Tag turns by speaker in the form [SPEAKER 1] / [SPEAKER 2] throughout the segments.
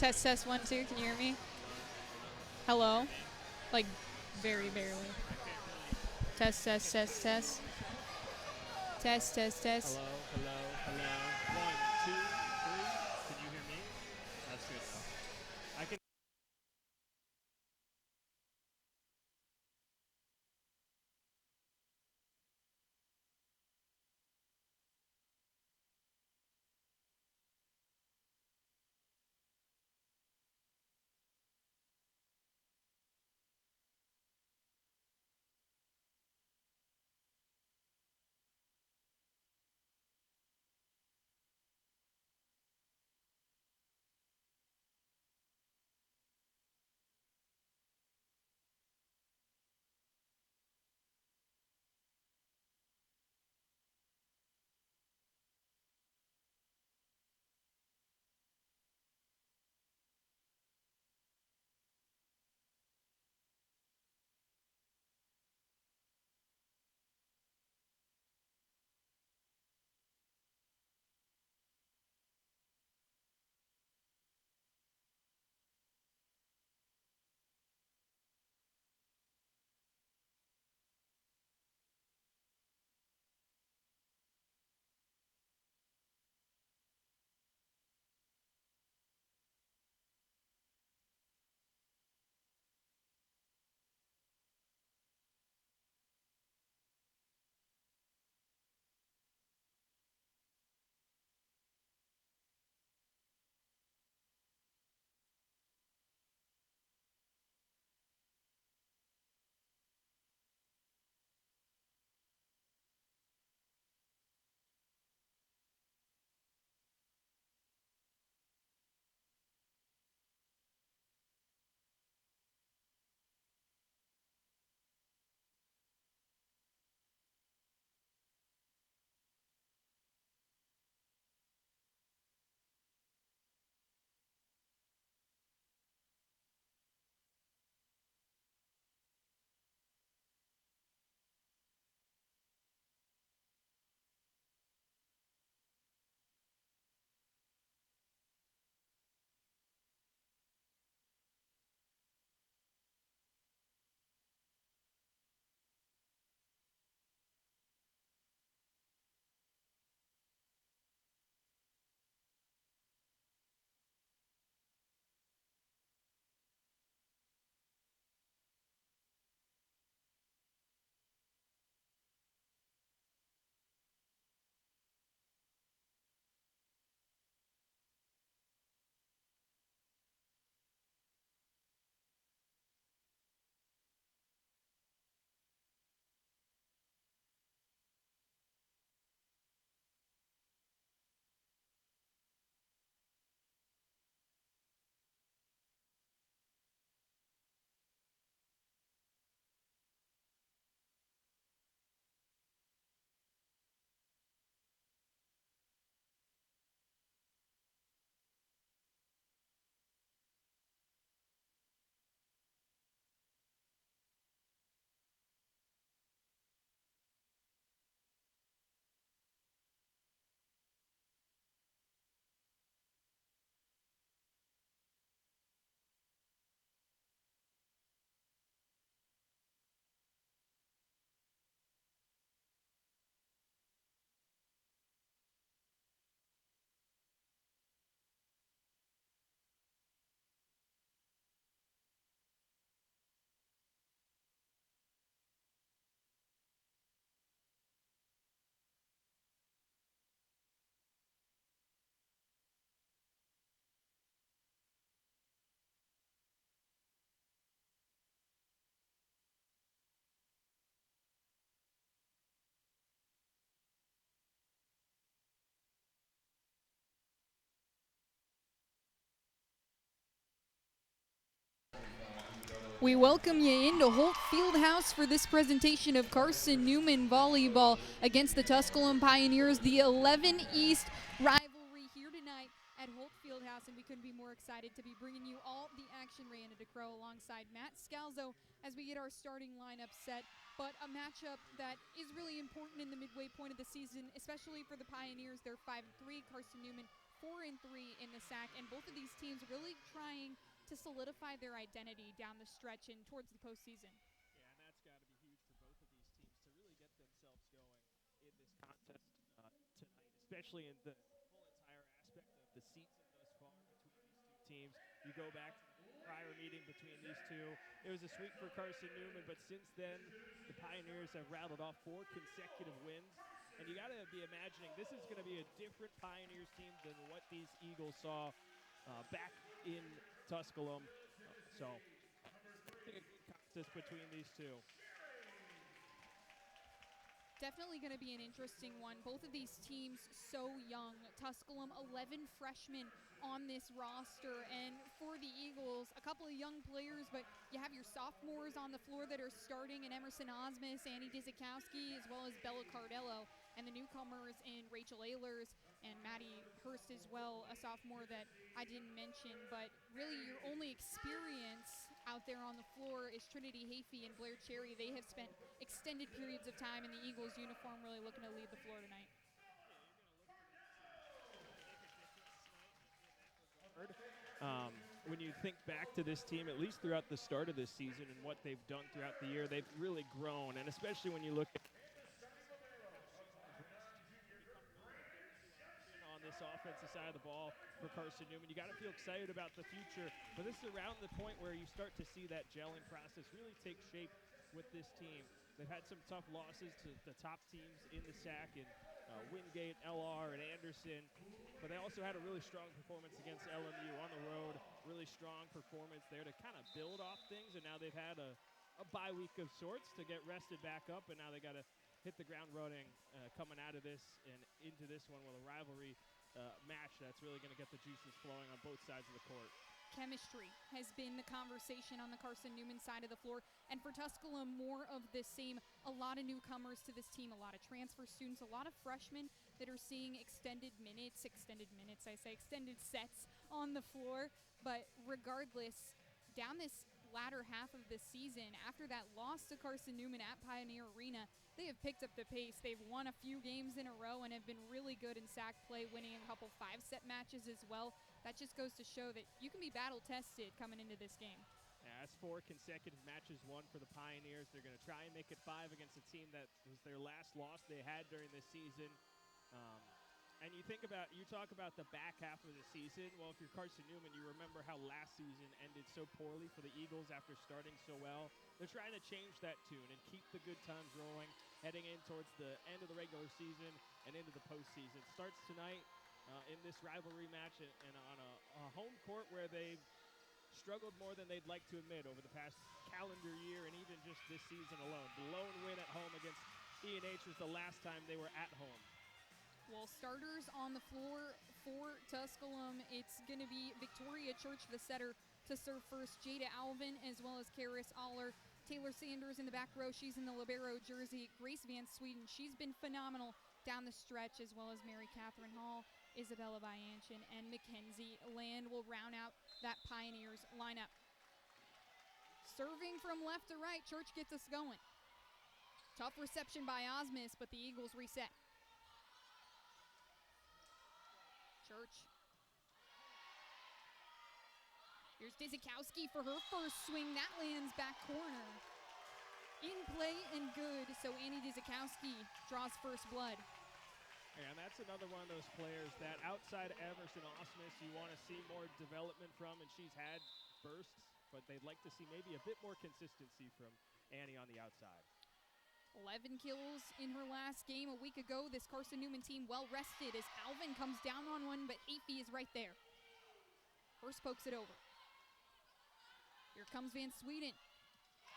[SPEAKER 1] Test, test, 1, 2. Can you hear me? Hello? Like, very barely. Test, test, test, test. Test, test, test.
[SPEAKER 2] Hello, hello, hello. 1, 2, 3. Can you hear me? That's good. I can.
[SPEAKER 1] We welcome you into Holt Fieldhouse for this presentation of Carson-Newman Volleyball against the Tusculum Pioneers, the 11 East rivalry here tonight at Holt Fieldhouse, and we couldn't be more excited to be bringing you all the action. Randa DeCrow alongside Matt Scalzo as we get our starting lineup set, but a matchup that is really important in the midway point of the season, especially for the Pioneers. They're 5-3, Carson-Newman 4-3 in the SAC, and both of these teams really trying to solidify their identity down the stretch and towards the postseason.
[SPEAKER 2] Yeah, and that's got to be huge for both of these teams to really get themselves going in this contest tonight, especially in the whole entire aspect of the season thus far between these two teams. You go back to the prior meeting between these two. It was a sweep for Carson-Newman, but since then, the Pioneers have rattled off 4 consecutive wins. And you got to be imagining this is going to be a different Pioneers team than what these Eagles saw back in Tusculum. So, I think a good contest between these two.
[SPEAKER 1] Definitely going to be an interesting one. Both of these teams so young. Tusculum, 11 freshmen on this roster. And for the Eagles, a couple of young players, but you have your sophomores on the floor that are starting in Emerson Osmus, Annie Dizikowski, as well as Bella Cardello. And the newcomers in Rachel Ehlers and Maddie Hurst as well, a sophomore that I didn't mention. But really your only experience out there on the floor is Trinity Hafey and Blair Cherry. They have spent extended periods of time in the Eagles uniform, really looking to lead the floor tonight.
[SPEAKER 2] When you think back to this team, at least throughout the start of this season and what they've done throughout the year, they've really grown. And especially when you look at on this offensive side of the ball for Carson-Newman, you got to feel excited about the future. But this is around the point where you start to see that gelling process really take shape with this team. They've had some tough losses to the top teams in the SAC in Wingate, LR, and Anderson. But they also had a really strong performance against LMU on the road. Really strong performance there to kind of build off things. And now they've had a bye week of sorts to get rested back up. And now they got to hit the ground running coming out of this and into this one with a rivalry match that's really going to get the juices flowing on both sides of the court.
[SPEAKER 1] Chemistry has been the conversation on the Carson-Newman side of the floor. And for Tusculum, more of the same. A lot of newcomers to this team, a lot of transfer students, a lot of freshmen that are seeing extended sets on the floor. But regardless, down this latter half of the season, after that loss to Carson-Newman at Pioneer Arena, they have picked up the pace. They've won a few games in a row and have been really good in SAC play, winning a couple 5-set matches as well. That just goes to show that you can be battle-tested coming into this game.
[SPEAKER 2] Yeah, that's 4 consecutive matches won for the Pioneers. They're going to try and make it 5 against a team that was their last loss they had during this season. And you talk about the back half of the season. Well, if you're Carson-Newman, you remember how last season ended so poorly for the Eagles after starting so well. They're trying to change that tune and keep the good times rolling, heading in towards the end of the regular season and into the postseason. Starts tonight in this rivalry match and on a home court where they've struggled more than they'd like to admit over the past calendar year and even just this season alone. The lone win at home against E&H was the last time they were at home.
[SPEAKER 1] Well, starters on the floor for Tusculum, it's going to be Victoria Church, the setter, to serve first. Jada Alvin, as well as Karis Aller. Taylor Sanders in the back row. She's in the libero jersey. Grace Van Sweden, she's been phenomenal down the stretch, as well as Mary Catherine Hall, Isabella Bianchin, and Mackenzie Land will round out that Pioneers lineup. Serving from left to right, Church gets us going. Tough reception by Osmus, but the Eagles reset. Church. Here's Dizikowski for her first swing. That lands back corner. In play and good, so Annie Dizikowski draws first blood.
[SPEAKER 2] And that's another one of those players that outside Emerson Osmus you want to see more development from, and she's had bursts, but they'd like to see maybe a bit more consistency from Annie on the outside.
[SPEAKER 1] 11 kills in her last game a week ago. This Carson-Newman team well rested as Alvin comes down on one, but Hafey is right there. First pokes it over. Here comes Van Sweden.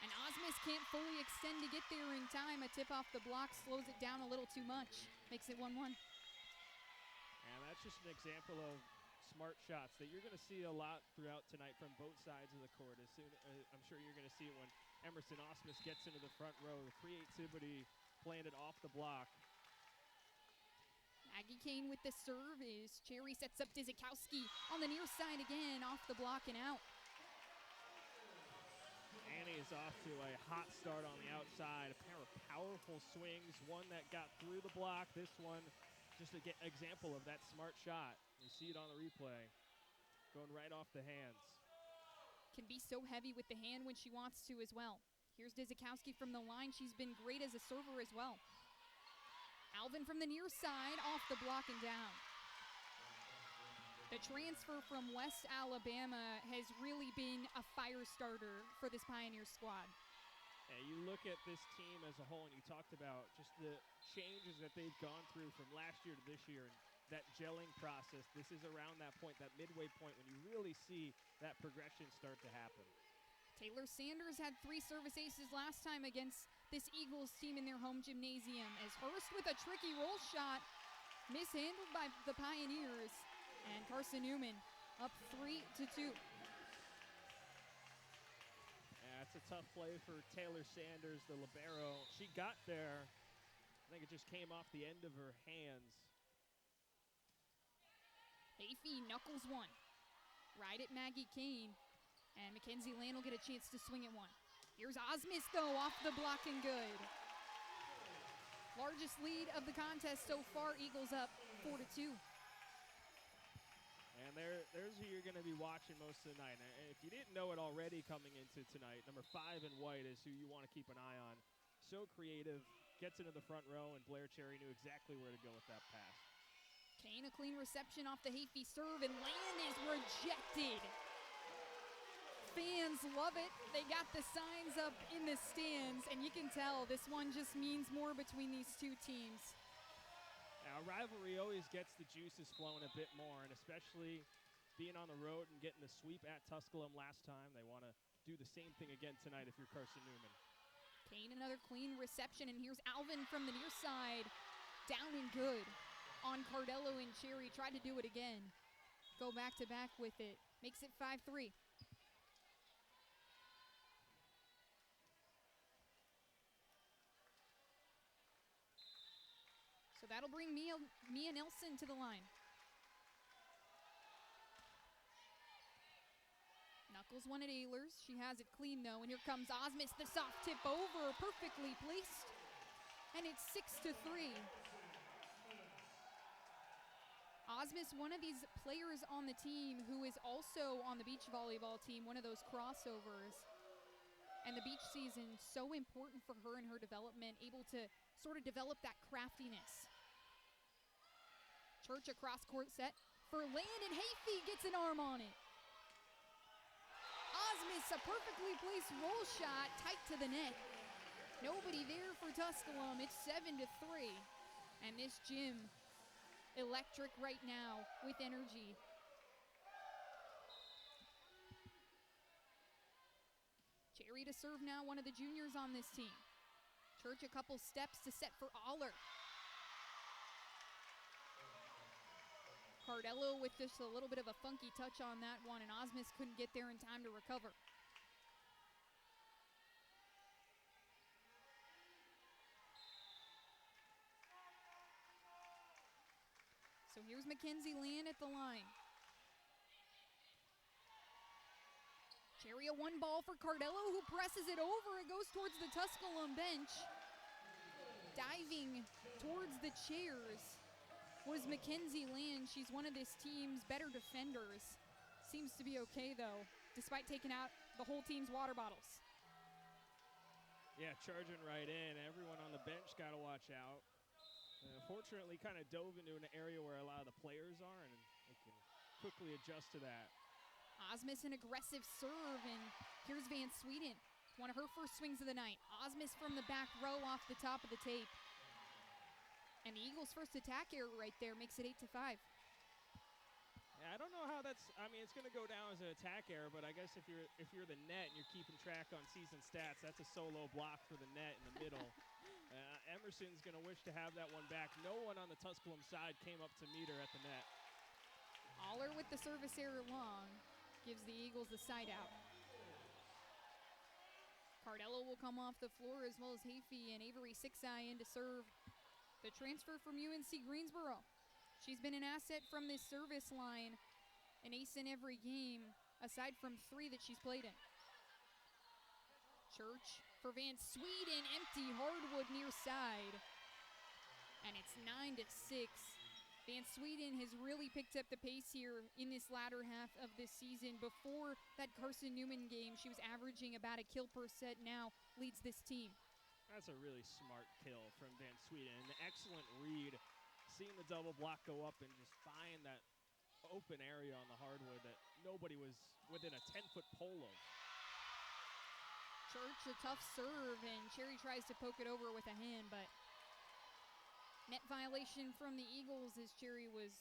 [SPEAKER 1] And Osmus can't fully extend to get there in time. A tip off the block slows it down a little too much. Makes it 1-1.
[SPEAKER 2] And that's just an example of smart shots that you're going to see a lot throughout tonight from both sides of the court. I'm sure you're going to see it when Emerson Osmus gets into the front row. The creativity playing it off the block.
[SPEAKER 1] Maggie Kane with the serve is Cherry sets up Dizikowski on the near side again, off the block and out.
[SPEAKER 2] Annie is off to a hot start on the outside. A pair of powerful swings, one that got through the block, this one just an example of that smart shot. You see it on the replay, going right off the hands.
[SPEAKER 1] Can be so heavy with the hand when she wants to as well. Here's Dzikowski from the line. She's been great as a server as well. Alvin from the near side, off the block and down. The transfer from West Alabama has really been a fire starter for this Pioneer squad.
[SPEAKER 2] Yeah, you look at this team as a whole, and you talked about just the changes that they've gone through from last year to this year, and that gelling process. This is around that point, that midway point, when you really see that progression start to happen.
[SPEAKER 1] Taylor Sanders had 3 service aces last time against this Eagles team in their home gymnasium, as Hurst with a tricky roll shot, mishandled by the Pioneers, and Carson-Newman up 3-2.
[SPEAKER 2] Yeah, it's a tough play for Taylor Sanders, the libero. She got there. I think it just came off the end of her hands.
[SPEAKER 1] Hafey knuckles one. Right at Maggie Kane. And Mackenzie Land will get a chance to swing at one. Here's Osmus, though, off the block and good. Largest lead of the contest so far. Eagles up 4-2.
[SPEAKER 2] And there's who you're going to be watching most of the night. And if you didn't know it already coming into tonight, number 5 in white is who you want to keep an eye on. So creative, gets into the front row, and Blair Cherry knew exactly where to go with that pass.
[SPEAKER 1] Kane, a clean reception off the Hafey serve, and Land is rejected. Fans love it. They got the signs up in the stands, and you can tell this one just means more between these two teams.
[SPEAKER 2] Now, rivalry always gets the juices flowing a bit more, and especially being on the road and getting the sweep at Tusculum last time. They want to do the same thing again tonight if you're Carson-Newman.
[SPEAKER 1] Kane, another clean reception, and here's Alvin from the near side. Down and good on Cardello and Cherry. Tried to do it again. Go back-to-back with it. Makes it 5-3. So that'll bring Mia Nelson to the line. Knuckles one at Ehlers. She has it clean, though, and here comes Osmus, the soft tip over, perfectly placed. And it's 6-3. Osmus, one of these players on the team who is also on the beach volleyball team, one of those crossovers. And the beach season, so important for her and her development, able to sort of develop that craftiness. Church across court set for Land, and Hafey gets an arm on it. Osmus, a perfectly placed roll shot, tight to the net. Nobody there for Tusculum. It's 7-3. And this gym, electric right now with energy. Cherry to serve now, one of the juniors on this team. Church a couple steps to set for Aller. Cardello with just a little bit of a funky touch on that one, and Osmus couldn't get there in time to recover. So here's Mackenzie Land at the line. Cherry a one ball for Cardello, who presses it over. It goes towards the Tusculum bench. Diving towards the chairs was Mackenzie Land. She's one of this team's better defenders. Seems to be okay, though, despite taking out the whole team's water bottles.
[SPEAKER 2] Yeah, charging right in. Everyone on the bench got to watch out. Fortunately, kind of dove into an area where a lot of the players are, and they can quickly adjust to that.
[SPEAKER 1] Osmus, an aggressive serve, and here's Van Sweden. One of her first swings of the night. Osmus from the back row off the top of the tape. And the Eagles' first attack error right there makes it 8-5.
[SPEAKER 2] Yeah, I don't know how that's. I mean, it's going to go down as an attack error, but I guess if you're the net and you're keeping track on season stats, that's a solo block for the net in the middle. Emerson's going to wish to have that one back. No one on the Tusculum side came up to meet her at the net.
[SPEAKER 1] Aller with the service error long gives the Eagles the side out. Cardello will come off the floor, as well as Hafey and Avery Sixeye in to serve. The transfer from UNC Greensboro. She's been an asset from this service line, an ace in every game, aside from 3 that she's played in. Church for Van Sweden, empty hardwood near side. And it's 9-6. Van Sweden has really picked up the pace here in this latter half of this season. Before that Carson-Newman game, she was averaging about a kill per set, now leads this team.
[SPEAKER 2] That's a really smart kill from Van Sweden. An excellent read, seeing the double block go up and just find that open area on the hardwood that nobody was within a 10-foot pole of.
[SPEAKER 1] Church, a tough serve, and Cherry tries to poke it over with a hand, but net violation from the Eagles as Cherry was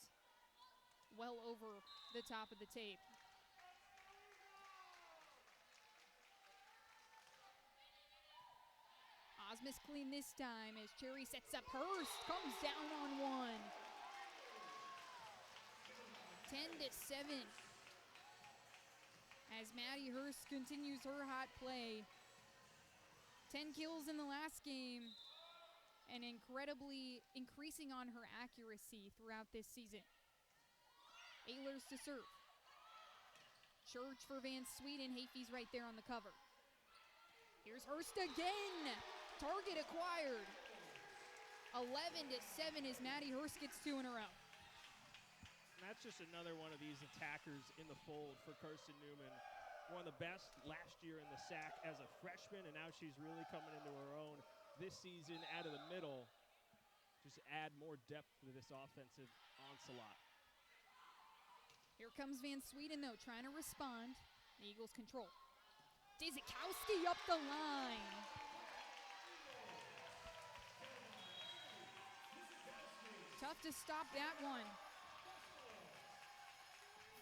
[SPEAKER 1] well over the top of the tape. Osmus clean this time as Cherry sets up Hurst, comes down on one. 10-7 as Maddie Hurst continues her hot play. 10 kills in the last game and incredibly increasing on her accuracy throughout this season. Ehlers to serve. Church for Van Sweden. Hafey's right there on the cover. Here's Hurst again. Target acquired. 11-7 as Maddie Hurst gets 2 in a row.
[SPEAKER 2] And that's just another one of these attackers in the fold for Carson-Newman. One of the best last year in the SAC as a freshman, and now she's really coming into her own this season out of the middle. Just add more depth to this offensive onslaught.
[SPEAKER 1] Here comes Van Sweden, though, trying to respond. The Eagles control. Dizikowski up the line. Tough to stop that one.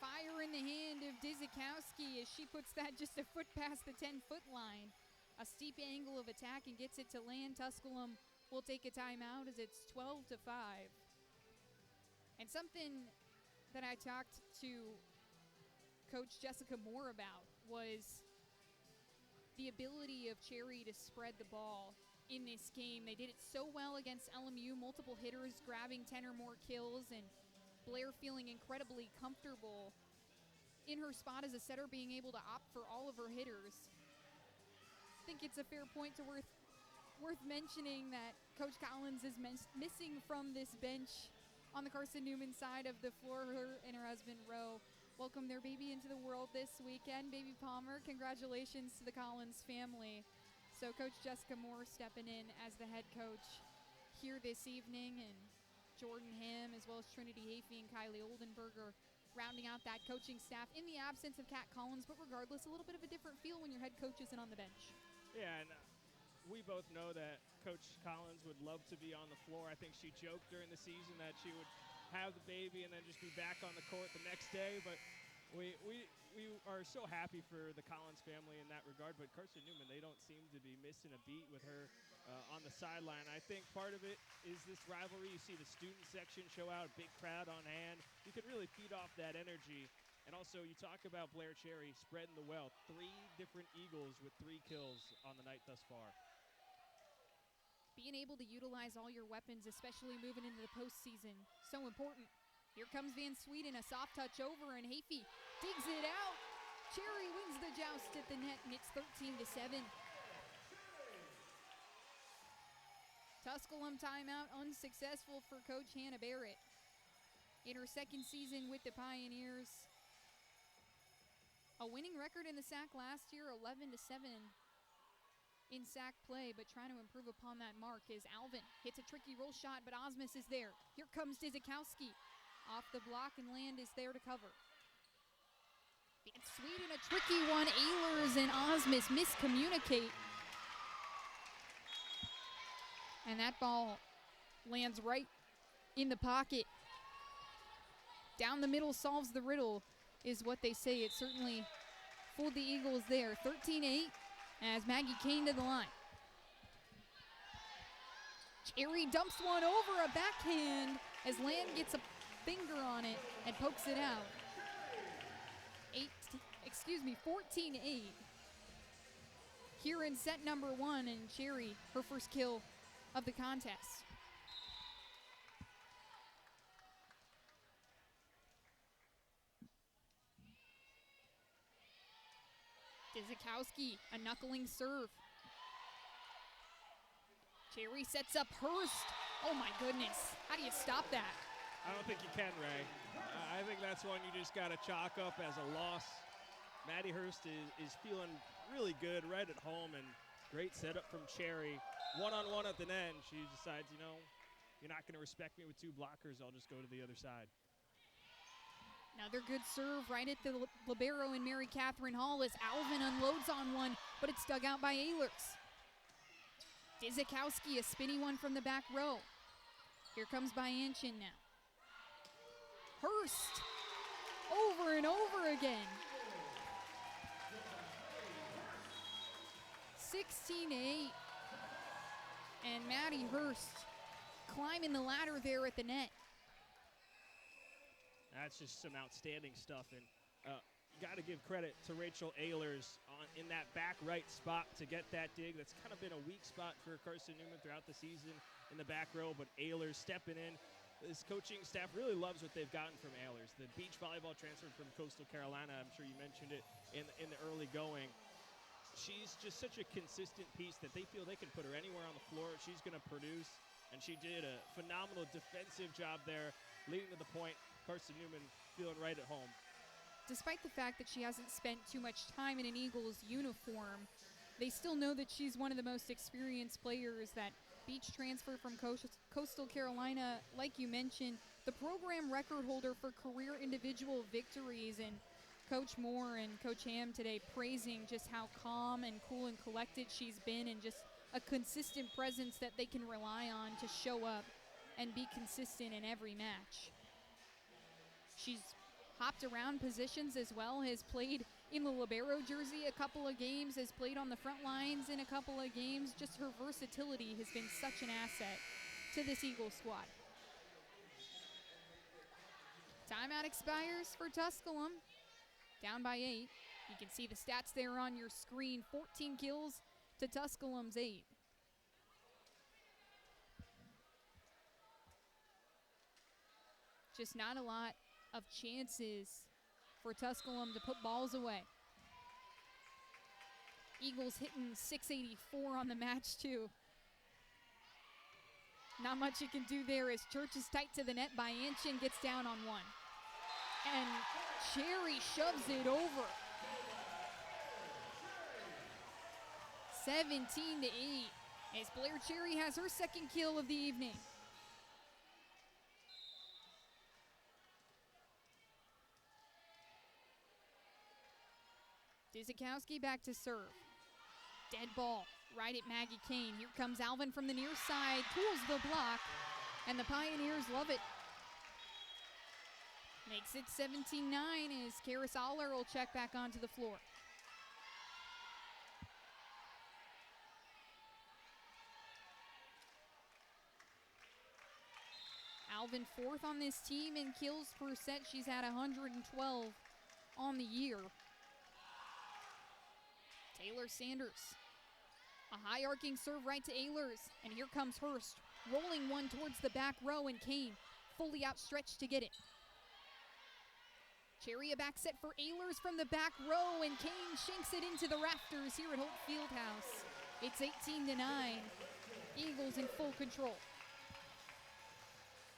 [SPEAKER 1] Fire in the hand of Dizikowski as she puts that just a foot past the 10-foot line. A steep angle of attack and gets it to land. Tusculum will take a timeout as it's 12-5. And something that I talked to Coach Jessica Moore about was the ability of Cherry to spread the ball in this game. They did it so well against LMU, multiple hitters grabbing 10 or more kills, and Blair feeling incredibly comfortable in her spot as a setter, being able to opt for all of her hitters. I think it's a fair point to worth mentioning that Coach Collins is missing from this bench on the Carson-Newman side of the floor. Her and her husband, Ro, welcomed their baby into the world this weekend. Baby Palmer, congratulations to the Collins family. So Coach Jessica Moore stepping in as the head coach here this evening, and Jordan Ham, as well as Trinity Hafey and Kylie Oldenburger, rounding out that coaching staff in the absence of Kat Collins, but regardless, a little bit of a different feel when your head coach isn't on the bench.
[SPEAKER 2] Yeah, and we both know that Coach Collins would love to be on the floor. I think she joked during the season that she would have the baby and then just be back on the court the next day, but we are so happy for the Collins family in that regard. But Carson-Newman, they don't seem to be missing a beat with her on the sideline. I think part of it is this rivalry. You see the student section show out, a big crowd on hand. You can really feed off that energy. And also, you talk about Blair Cherry spreading the wealth. 3 different Eagles with 3 kills on the night thus far.
[SPEAKER 1] Being able to utilize all your weapons, especially moving into the postseason, so important. Here comes Van Sweden, a soft touch over, and Hafey digs it out. Cherry wins the joust at the net, and it's 13-7. Tusculum timeout unsuccessful for Coach Hannah Barrett. In her second season with the Pioneers, a winning record in the SAC last year, 11-7 in SAC play, but trying to improve upon that mark as Alvin hits a tricky roll shot, but Osmus is there. Here comes Dizikowski. Off the block, and Land is there to cover. Van Sweden, a tricky one. Ehlers and Osmus miscommunicate. And that ball lands right in the pocket. Down the middle solves the riddle, is what they say. It certainly fooled the Eagles there. 13-8 as Maggie Kane to the line. Cherry dumps one over, a backhand as Land gets a finger on it and pokes it out. 14-8 here in set number 1, and Cherry, her first kill of the contest. Dizikowski, a knuckling serve. Cherry sets up Hurst. Oh my goodness, how do you stop that?
[SPEAKER 2] I don't think you can, Ray. I think that's one you just got to chalk up as a loss. Maddie Hurst is feeling really good right at home, and great setup from Cherry. One-on-one at the net, and she decides, you know, you're not going to respect me with 2 blockers. I'll just go to the other side.
[SPEAKER 1] Another good serve right at the libero in Mary Catherine Hall as Alvin unloads on one, but it's dug out by Ehlers. Dizikowski, a spinny one from the back row. Here comes Bayanchin now. Hurst, over and over again. 16-8. And Maddie Hurst climbing the ladder there at the net.
[SPEAKER 2] That's just some outstanding stuff, and got to give credit to Rachel Ehlers in that back right spot to get that dig. That's kind of been a weak spot for Carson-Newman throughout the season in the back row, but Ehlers stepping in. This coaching staff really loves what they've gotten from Ehlers. The beach volleyball transfer from Coastal Carolina, I'm sure you mentioned it in the early going. She's just such a consistent piece that they feel they can put her anywhere on the floor. She's going to produce, and she did a phenomenal defensive job there, leading to the point. Carson-Newman feeling right at home.
[SPEAKER 1] Despite the fact that she hasn't spent too much time in an Eagles uniform, they still know that she's one of the most experienced players. That beach transfer from Coastal Carolina, like you mentioned, the program record holder for career individual victories, and Coach Moore and Coach Ham today praising just how calm and cool and collected she's been, and just a consistent presence that they can rely on to show up and be consistent in every match. She's hopped around positions as well, has played in the libero jersey a couple of games, has played on the front lines in a couple of games. Just her versatility has been such an asset to this Eagles squad. Timeout expires for Tusculum, down by 8. You can see the stats there on your screen. 14 kills to Tusculum's 8. Just not a lot of chances for Tusculum to put balls away. Eagles hitting 684 on the match too. Not much you can do there as Church is tight to the net. Bayanchin gets down on one. And Cherry shoves it over. 17-8 as Blair Cherry has her second kill of the evening. Dizikowski back to serve. Dead ball right at Maggie Kane. Here comes Alvin from the near side, pulls the block, and the Pioneers love it. Makes it 17-9 as Karis Aller will check back onto the floor. Alvin fourth on this team in kills per set. She's had 112 on the year. Taylor Sanders. A high arcing serve right to Ehlers. And here comes Hurst. Rolling one towards the back row, and Kane fully outstretched to get it. Cherry a back set for Ehlers from the back row, and Kane shanks it into the rafters here at Holt Fieldhouse. It's 18-9. Eagles in full control.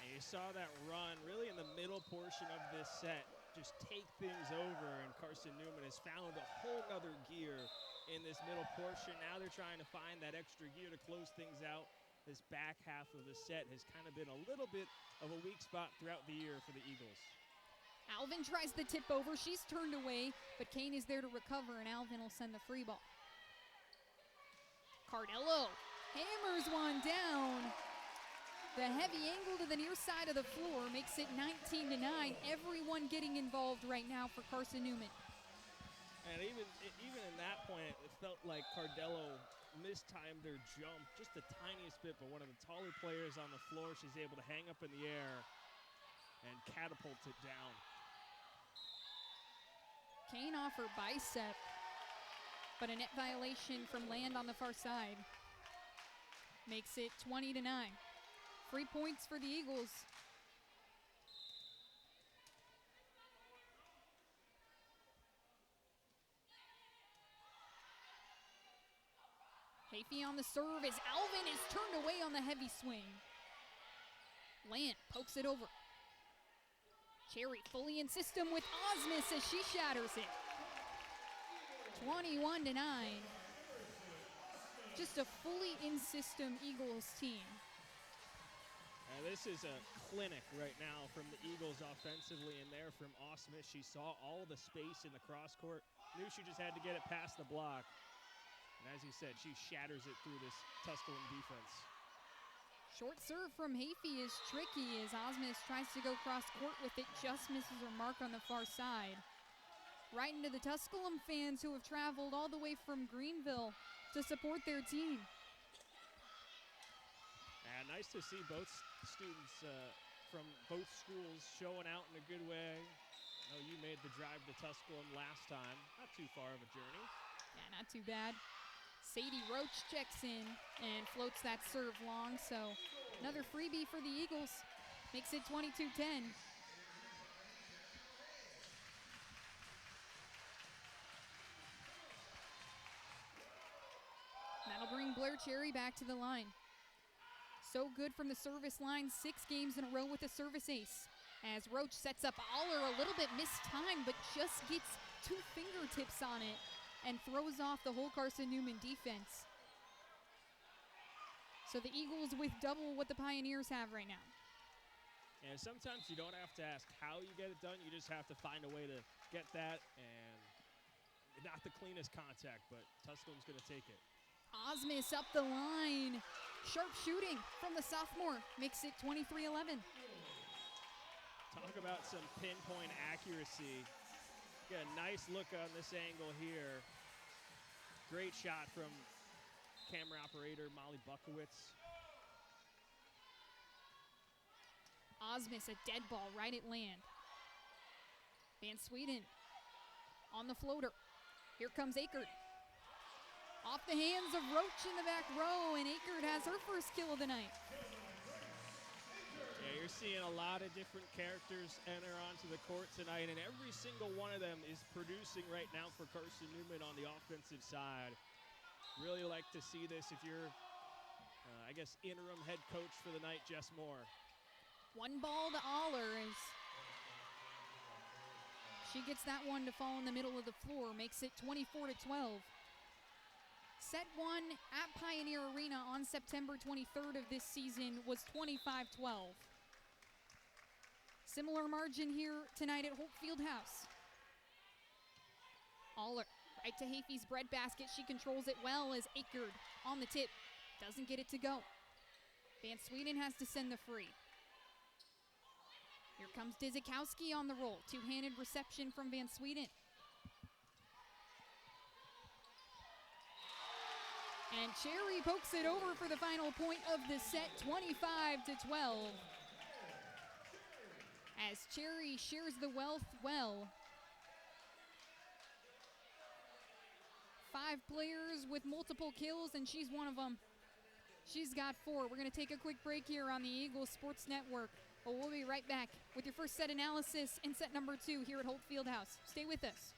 [SPEAKER 2] And you saw that run really in the middle portion of this set. Just take things over, and Carson-Newman has found a whole nother gear in this middle portion. Now they're trying to find that extra gear to close things out. This back half of the set has kind of been a little bit of a weak spot throughout the year for the Eagles.
[SPEAKER 1] Alvin tries the tip over. She's turned away, but Kane is there to recover, and Alvin will send the free ball. Cardello hammers one down. The heavy angle to the near side of the floor makes it 19-9. Everyone getting involved right now for Carson-Newman.
[SPEAKER 2] And even in that point, it felt like Cardello mistimed her jump just the tiniest bit, but one of the taller players on the floor, she's able to hang up in the air and catapult it down.
[SPEAKER 1] Kane off her bicep, but a net violation from Land on the far side makes it 20-9. 3 points for the Eagles. Hafey on the serve as Alvin is turned away on the heavy swing. Land pokes it over. Cherry fully in system with Osmus as she shatters it. 21-9. Just a fully in system Eagles team.
[SPEAKER 2] This is a clinic right now from the Eagles offensively, and there from Osmus. She saw all the space in the cross court, knew she just had to get it past the block. And as he said, she shatters it through this Tusculum defense.
[SPEAKER 1] Short serve from Hafey is tricky as Osmus tries to go cross court with it, just misses her mark on the far side. Right into the Tusculum fans who have traveled all the way from Greenville to support their team.
[SPEAKER 2] And nice to see both students from both schools showing out in a good way. I know you made the drive to Tusculum last time. Not too far of a journey.
[SPEAKER 1] Yeah, not too bad. Sadie Roach checks in and floats that serve long, so another freebie for the Eagles. Makes it 22-10. That'll bring Blair Cherry back to the line. So good from the service line, 6 games in a row with a service ace. As Roach sets up Aller, a little bit mistimed, but just gets 2 fingertips on it and throws off the whole Carson-Newman defense. So the Eagles with double what the Pioneers have right now.
[SPEAKER 2] And sometimes you don't have to ask how you get it done. You just have to find a way to get that, and not the cleanest contact, but Tusculum's going to take it.
[SPEAKER 1] Osmus up the line. Sharp shooting from the sophomore makes it 23-11.
[SPEAKER 2] Talk about some pinpoint accuracy. Get a nice look on this angle here. Great shot from camera operator Molly Bukowitz.
[SPEAKER 1] Osmus, a dead ball right at land. Van Sweden on the floater. Here comes Akert. Off the hands of Roach in the back row, and Akert has her first kill of the night.
[SPEAKER 2] Yeah, you're seeing a lot of different characters enter onto the court tonight, and every single one of them is producing right now for Carson-Newman on the offensive side. Really like to see this if you're, I guess, interim head coach for the night, Jess Moore.
[SPEAKER 1] 1 ball to Aller as she gets that one to fall in the middle of the floor, makes it 24-12. Set 1 at Pioneer Arena on September 23rd of this season was 25-12. Similar margin here tonight at Holt Fieldhouse. Aller right to Hafey's breadbasket. She controls it well as Akert on the tip. Doesn't get it to go. Van Sweden has to send the free. Here comes Dizikowski on the roll. Two-handed reception from Van Sweden. And Cherry pokes it over for the final point of the set, 25-12. As Cherry shares the wealth well. 5 players with multiple kills, and she's one of them. She's got 4. We're going to take a quick break here on the Eagles Sports Network. But we'll be right back with your first set analysis in set number 2 here at Holt Fieldhouse. Stay with us.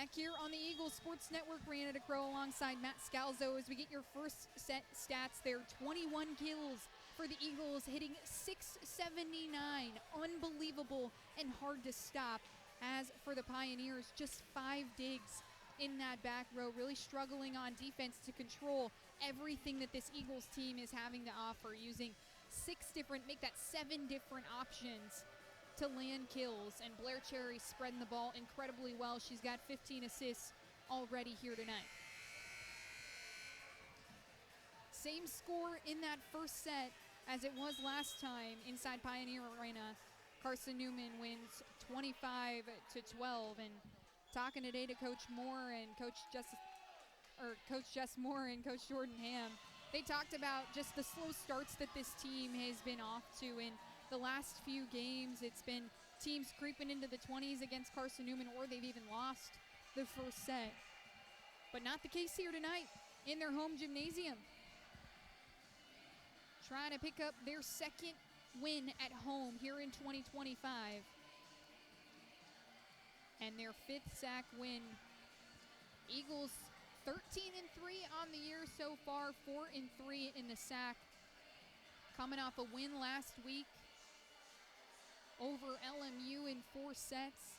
[SPEAKER 1] Back here on the Eagles Sports Network, Brianna DeCrow alongside Matt Scalzo as we get your first set stats there. 21 kills for the Eagles, hitting 679. Unbelievable and hard to stop. As for the Pioneers, just 5 digs in that back row, really struggling on defense to control everything that this Eagles team is having to offer, using 7 different options to land kills, and Blair Cherry spreading the ball incredibly well. She's got 15 assists already here tonight. Same score in that first set as it was last time inside Pioneer Arena. Carson-Newman wins 25-12, and talking today to Coach Moore and Coach Jess Moore and Coach Jordan Ham, they talked about just the slow starts that this team has been off to in the last few games. It's been teams creeping into the 20s against Carson-Newman, or they've even lost the first set. But not the case here tonight in their home gymnasium. Trying to pick up their second win at home here in 2025. And their 5th SAC win. Eagles 13-3 on the year so far, 4-3 in the SAC. Coming off a win last week over LMU in 4 sets.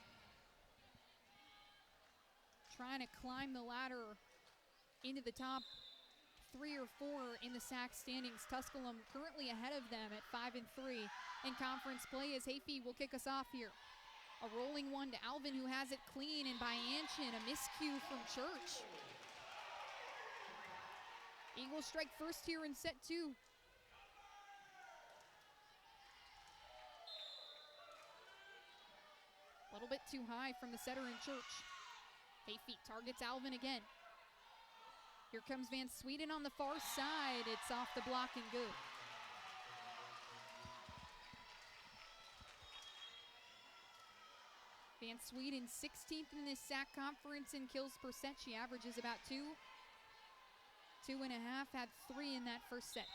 [SPEAKER 1] Trying to climb the ladder into the top 3 or 4 in the SAC standings. Tusculum currently ahead of them at 5-3 in conference play as Hayfie will kick us off here. A rolling one to Alvin, who has it clean, and by Anshin, a miscue from Church. Eagles strike first here in set 2. A little bit too high from the setter in Church. Hayfie targets Alvin again. Here comes Van Sweden on the far side. It's off the block and good. Van Sweden 16th in this SAC conference in kills per set. She averages about 2.5, had 3 in that first set.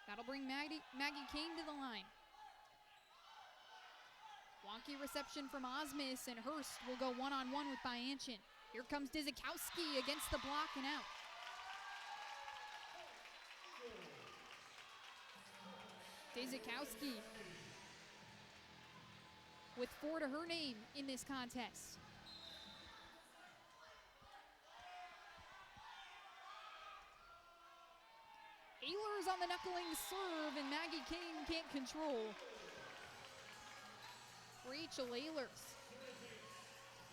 [SPEAKER 1] That'll bring Maggie Kane to the line. Wonky reception from Osmus, and Hurst will go one-on-one with Byanchin. Here comes Dizikowski against the block and out. Dizikowski with 4 to her name in this contest. Ehlers on the knuckling serve, and Maggie King can't control. Rachel Ehlers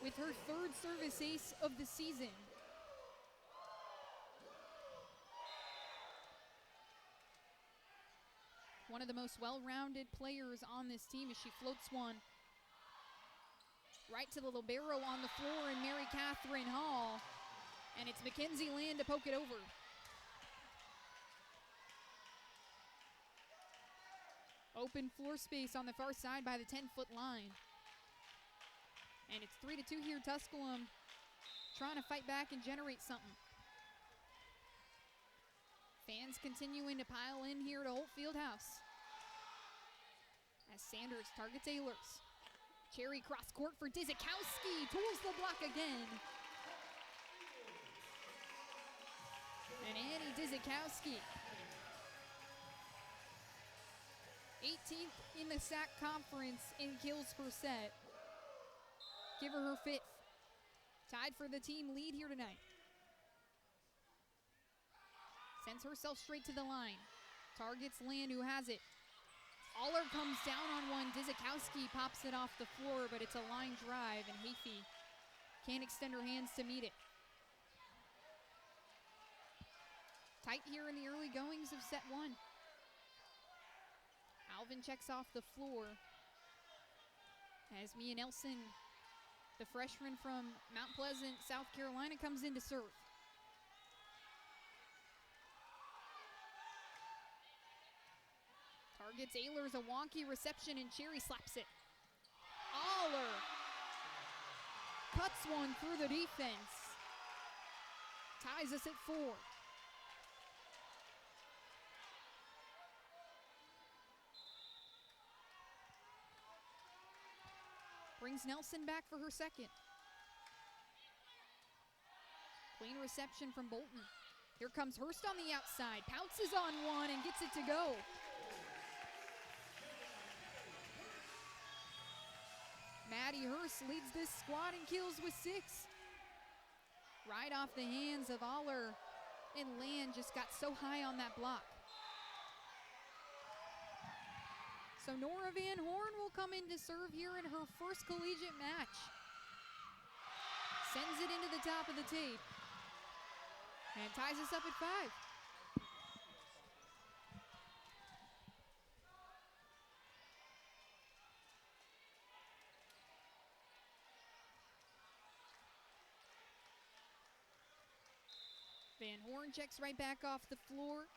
[SPEAKER 1] with her 3rd service ace of the season. One of the most well-rounded players on this team as she floats one right to the libero on the floor, and Mary Catherine Hall. And it's Mackenzie Land to poke it over. Open floor space on the far side by the 10-foot line. And it's 3-2 here. Tusculum trying to fight back and generate something. Fans continuing to pile in here to Holt Fieldhouse. As Sanders targets Ehlers. Cherry cross court for Dizikowski. Tools the block again. And Annie Dizikowski, 18th in the SAC conference in kills per set. Give her 5th. Tied for the team lead here tonight. Sends herself straight to the line. Targets Land, who has it. Aller comes down on one. Dizikowski pops it off the floor, but it's a line drive, and Hayfie can't extend her hands to meet it. Tight here in the early goings of set 1. Alvin checks off the floor as Mia Nelson, the freshman from Mount Pleasant, South Carolina, comes in to serve. Targets Ehlers, a wonky reception, and Cherry slaps it. Aller cuts one through the defense. Ties us at 4. Brings Nelson back for her second. Clean reception from Bolton. Here comes Hurst on the outside. Pounces on one and gets it to go. Maddie Hurst leads this squad in kills with 6. Right off the hands of Aller, and Land just got so high on that block. So Nora Van Horn will come in to serve here in her first collegiate match. Sends it into the top of the tape and ties us up at 5. Van Horn checks right back off the floor.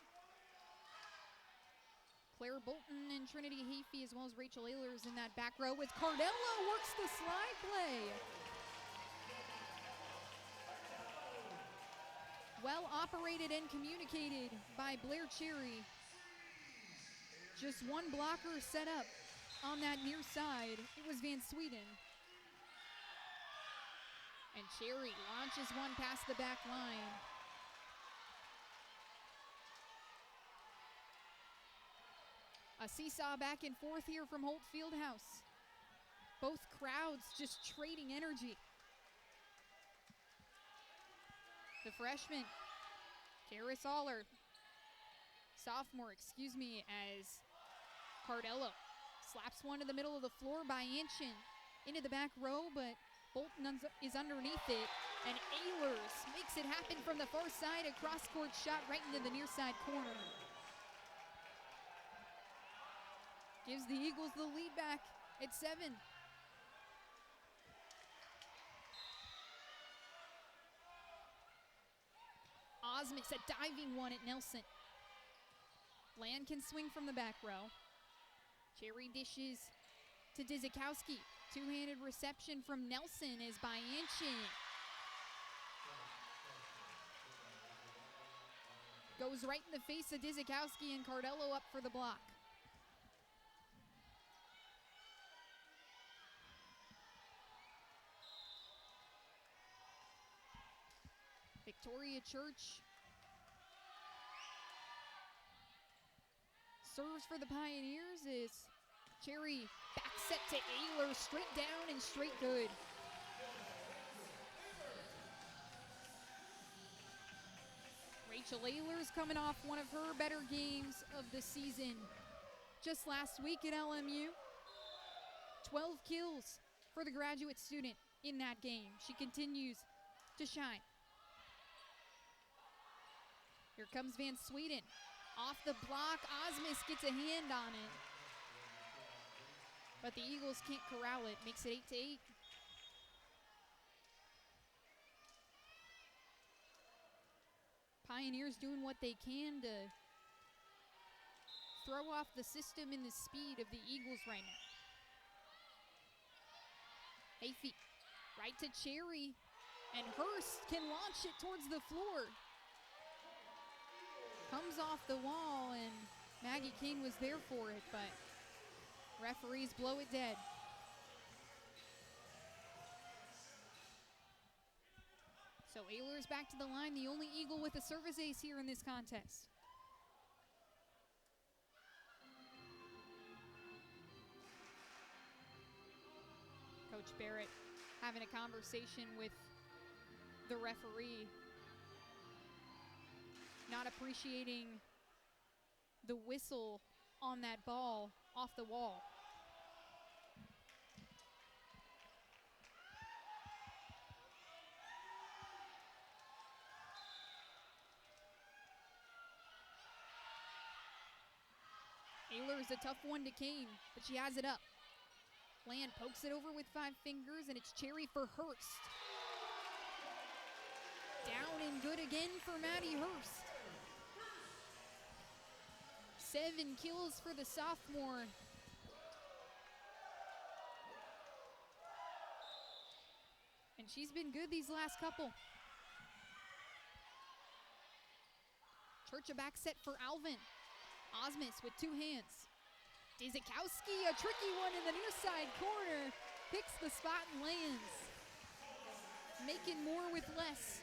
[SPEAKER 1] Claire Bolton and Trinity Hafey, as well as Rachel Ehlers in that back row, with Cardello works the slide play. Well operated and communicated by Blair Cherry. Just one blocker set up on that near side. It was Van Sweden. And Cherry launches one past the back line. A seesaw back and forth here from Holt Fieldhouse. Both crowds just trading energy. The freshman, Karis Aller, sophomore, as Cardello slaps one to the middle of the floor by Anshin into the back row, but Bolton is underneath it, and Ehlers makes it happen from the far side. A cross-court shot right into the near side corner. Gives the Eagles the lead back at 7. Osmus, a diving one at Nelson. Land can swing from the back row. Cherry dishes to Dizikowski. Two-handed reception from Nelson is by Anshin. Goes right in the face of Dizikowski, and Cardello up for the block. Victoria Church serves for the Pioneers is Cherry back set to Ehlers, straight down and straight good. Rachel Ehlers coming off one of her better games of the season just last week at LMU. 12 kills for the graduate student in that game. She continues to shine. Here comes Van Sweden. Off the block, Osmus gets a hand on it. But the Eagles can't corral it. Makes it 8-8. Pioneers doing what they can to throw off the system and the speed of the Eagles right now. Hafey, right to Cherry, and Hurst can launch it towards the floor. Comes off the wall, and Maggie King was there for it, but referees blow it dead. So Ehlers back to the line, the only Eagle with a service ace here in this contest. Coach Barrett having a conversation with the referee, not appreciating the whistle on that ball off the wall. Ehlers a tough one to Kane, but she has it up. Land pokes it over with 5 fingers, and it's Cherry for Hurst. Down and good again for Maddie Hurst. 7 kills for the sophomore. And she's been good these last couple. Church a back set for Alvin. Osmus with 2 hands. Dizikowski, a tricky one in the near side corner, picks the spot and lands. Making more with less.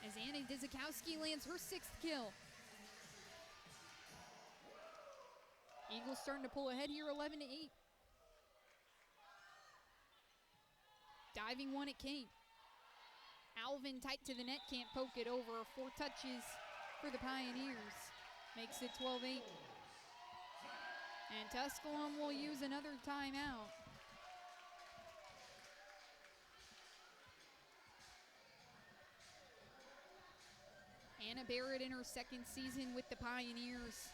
[SPEAKER 1] As Anna Dzikowski lands her 6th kill. Eagles starting to pull ahead here, 11-8. Diving one at Kane. Alvin tight to the net, can't poke it over. 4 touches for the Pioneers. Makes it 12-8. And Tusculum will use another timeout. Anna Barrett in her 2nd season with the Pioneers.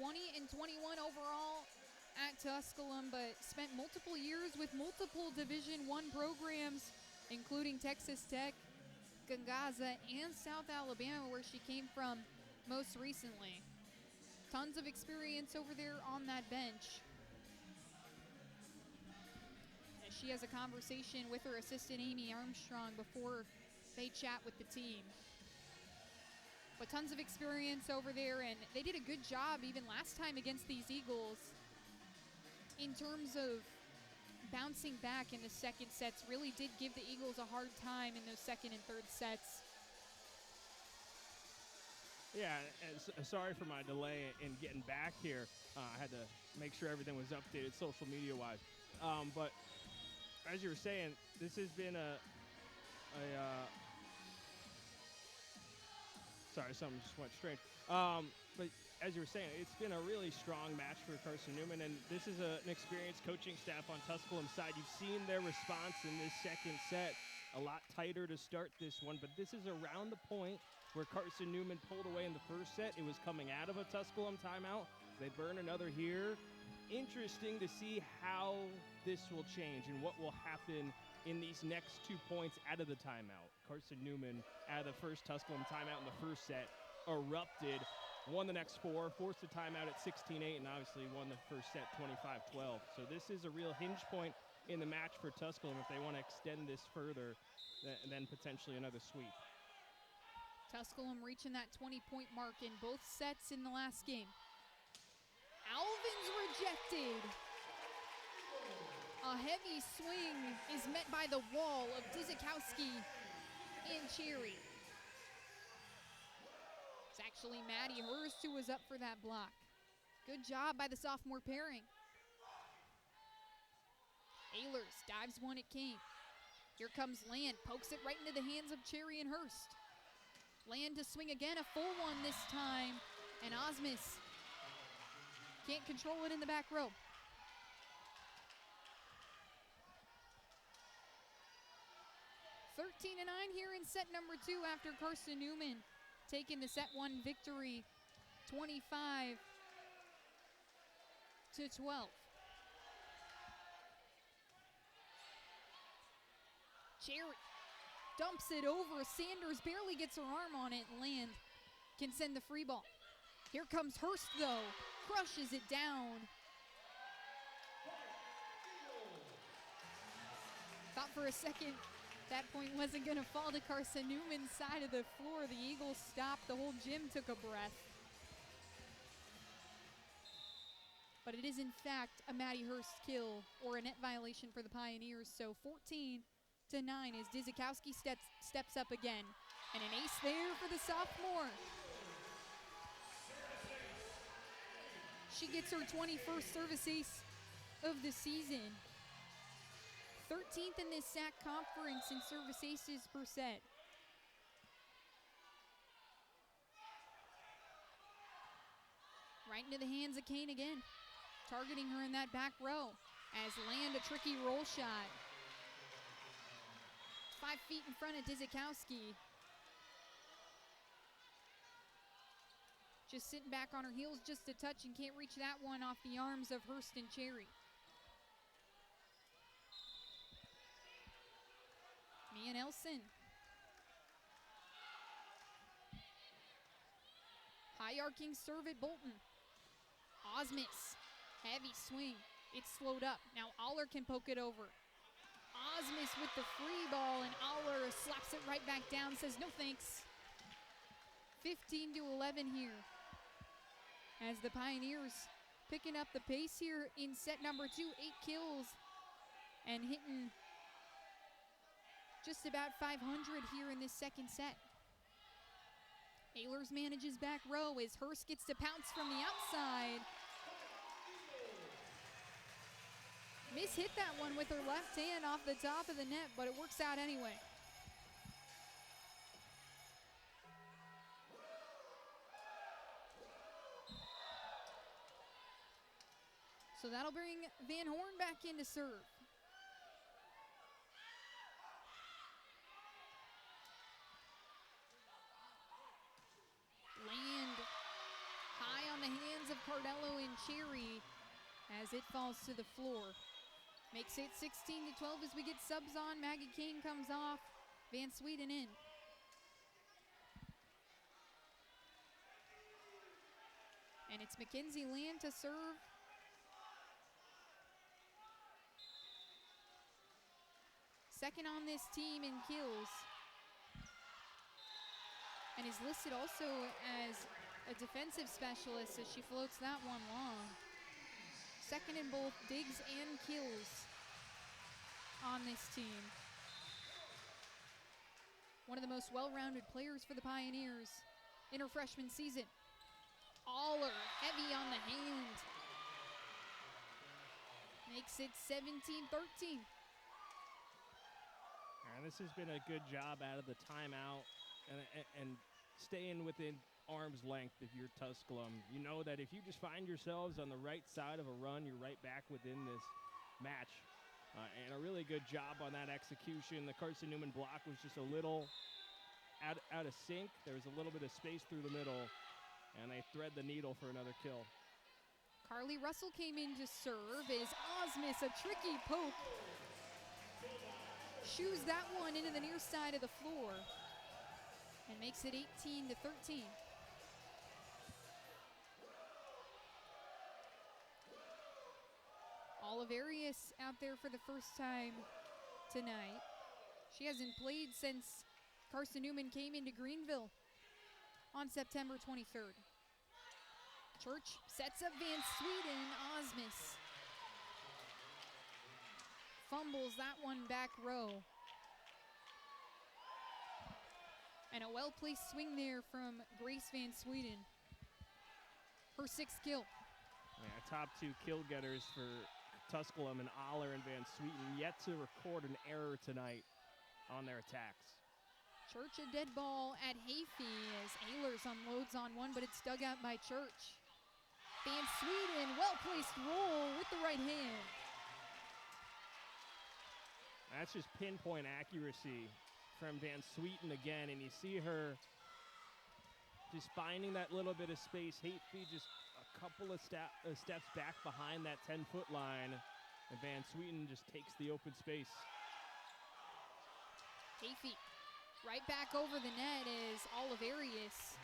[SPEAKER 1] 20-21 overall at Tusculum, but spent multiple years with multiple Division I programs, including Texas Tech, Gonzaga, and South Alabama, where she came from most recently. Tons of experience over there on that bench. As she has a conversation with her assistant, Amy Armstrong, before they chat with the team. But tons of experience over there, and they did a good job even last time against these Eagles in terms of bouncing back in the second sets. Really did give the Eagles a hard time in those second and third sets.
[SPEAKER 2] Yeah, sorry for my delay in getting back here. I had to make sure everything was updated social media-wise. But as you were saying, this has been sorry, something just went strange. But as you were saying, it's been a really strong match for Carson-Newman, and this is an experienced coaching staff on Tusculum's side. You've seen their response in this second set, a lot tighter to start this one, but this is around the point where Carson-Newman pulled away in the first set. It was coming out of a Tusculum timeout. They burn another here. Interesting to see how this will change and what will happen in these next 2 points out of the timeout. Carson-Newman, out of the first Tusculum timeout in the first set, erupted, won the next 4, forced a timeout at 16-8, and obviously won the first set 25-12. So this is a real hinge point in the match for Tusculum if they want to extend this further, then potentially another sweep.
[SPEAKER 1] Tusculum reaching that 20-point mark in both sets in the last game. Alvin's rejected. A heavy swing is met by the wall of Dzikowski and Cherry. It's actually Maddie Hurst who was up for that block. Good job by the sophomore pairing. Ehlers dives one at Kane. Here comes Land, pokes it right into the hands of Cherry and Hurst. Land to swing again, a full one this time, and Osmus can't control it in the back row. (13-9) here in set number 2 after Carson-Newman taking the set 1 victory, 25-12. Cherry dumps it over. Sanders barely gets her arm on it. Land can send the free ball. Here comes Hurst, though. Crushes it down. Thought for a second that point wasn't going to fall to Carson-Newman's side of the floor. The Eagles stopped. The whole gym took a breath. But it is, in fact, a Maddie Hurst kill or a net violation for the Pioneers. So 14-9 as Dzikowski steps up again. And an ace there for the sophomore. She gets her 21st service ace of the season. 13th in this SAC conference in service aces per set. Right into the hands of Kane again, targeting her in that back row as Land a tricky roll shot. 5 feet in front of Dzikowski. Just sitting back on her heels just a touch and can't reach that one off the arms of Hurst and Cherry. Mia Nelson. High arcing serve at Bolton. Osmus, heavy swing. It's slowed up. Now Aller can poke it over. Osmus with the free ball, and Aller slaps it right back down, says no thanks. 15-11 here as the Pioneers picking up the pace here in set number 2, 8 kills and hitting just about 500 here in this second set. Ehlers manages back row as Hurst gets to pounce from the outside. Miss hit that one with her left hand off the top of the net, but it works out anyway. So that'll bring Van Horn back in to serve. Land high on the hands of Cardello and Cherry as it falls to the floor. Makes it 16-12 as we get subs on. Maggie Kane comes off. Van Sweden in. And it's Mackenzie Land to serve. Second on this team in kills. And is listed also as a defensive specialist as she floats that one long. Second in both digs and kills on this team. One of the most well-rounded players for the Pioneers in her freshman season. Aller, heavy on the hand. Makes it 17-13.
[SPEAKER 2] And this has been a good job out of the timeout and staying within arm's length if you're Tusculum. You know that if you just find yourselves on the right side of a run, you're right back within this match. And a really good job on that execution. The Carson-Newman block was just a little out of sync. There was a little bit of space through the middle, and they thread the needle for another kill.
[SPEAKER 1] Carly Russell came in to serve as Osmus, a tricky poke. Shoos that one into the near side of the floor and makes it 18-13. Oliverius out there for the first time tonight. She hasn't played since Carson-Newman came into Greenville on September 23rd. Church sets up Van Sweden. Osmus fumbles that one back row. And a well-placed swing there from Grace Van Sweden. Her 6th kill.
[SPEAKER 2] Yeah, top 2 kill getters for Tusculum and Aller and Van Sweden, yet to record an error tonight on their attacks.
[SPEAKER 1] Church a dead ball at Hayfie as Ehlers unloads on one, but it's dug out by Church. Van Sweden, well-placed roll with the right hand.
[SPEAKER 2] That's just pinpoint accuracy from Van Sweden again, and you see her just finding that little bit of space. Hayfie just a couple of steps back behind that 10-foot line, and Van Sweden just takes the open space.
[SPEAKER 1] Hayfie right back over the net is Oliverius.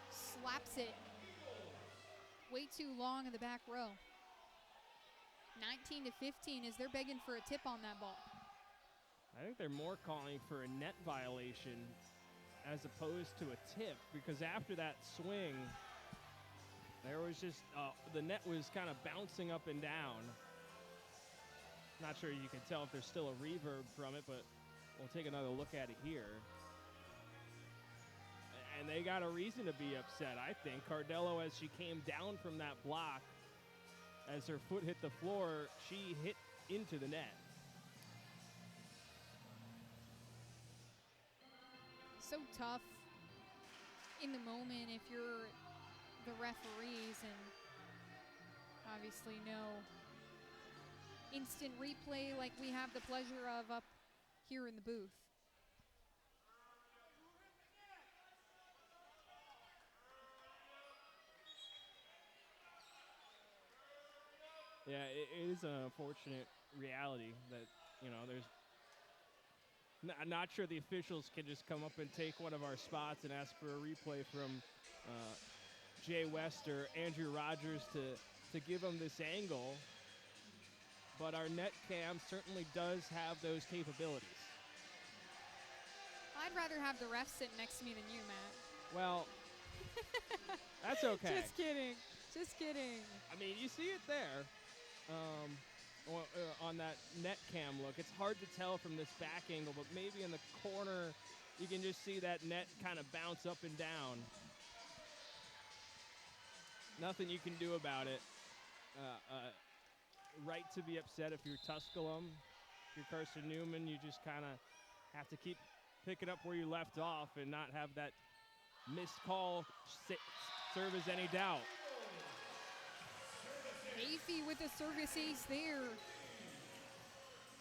[SPEAKER 1] Slaps it way too long in the back row. 19-15 as they're begging for a tip on that ball.
[SPEAKER 2] I think they're more calling for a net violation as opposed to a tip, because after that swing, there was just, the net was kind of bouncing up and down. Not sure you can tell if there's still a reverb from it, but we'll take another look at it here. And they got a reason to be upset, I think. Cardello, as she came down from that block, as her foot hit the floor, she hit into the net.
[SPEAKER 1] So tough in the moment if you're the referees, and obviously no instant replay like we have the pleasure of up here in the booth.
[SPEAKER 2] Yeah, it is an unfortunate reality that, you know, there's I'm not sure the officials can just come up and take one of our spots and ask for a replay from Jay West or Andrew Rogers to give them this angle. But our net cam certainly does have those capabilities.
[SPEAKER 1] I'd rather have the ref sit next to me than you, Matt.
[SPEAKER 2] Well, That's okay.
[SPEAKER 1] Just kidding. Just kidding.
[SPEAKER 2] I mean, you see it there on that net cam look. It's hard to tell from this back angle, but maybe in the corner you can just see that net kind of bounce up and down. Nothing you can do about it. Right to be upset if you're Tusculum. If you're Carson-Newman, you just kind of have to keep picking up where you left off and not have that missed call serve as any doubt.
[SPEAKER 1] Hafey with a service ace there.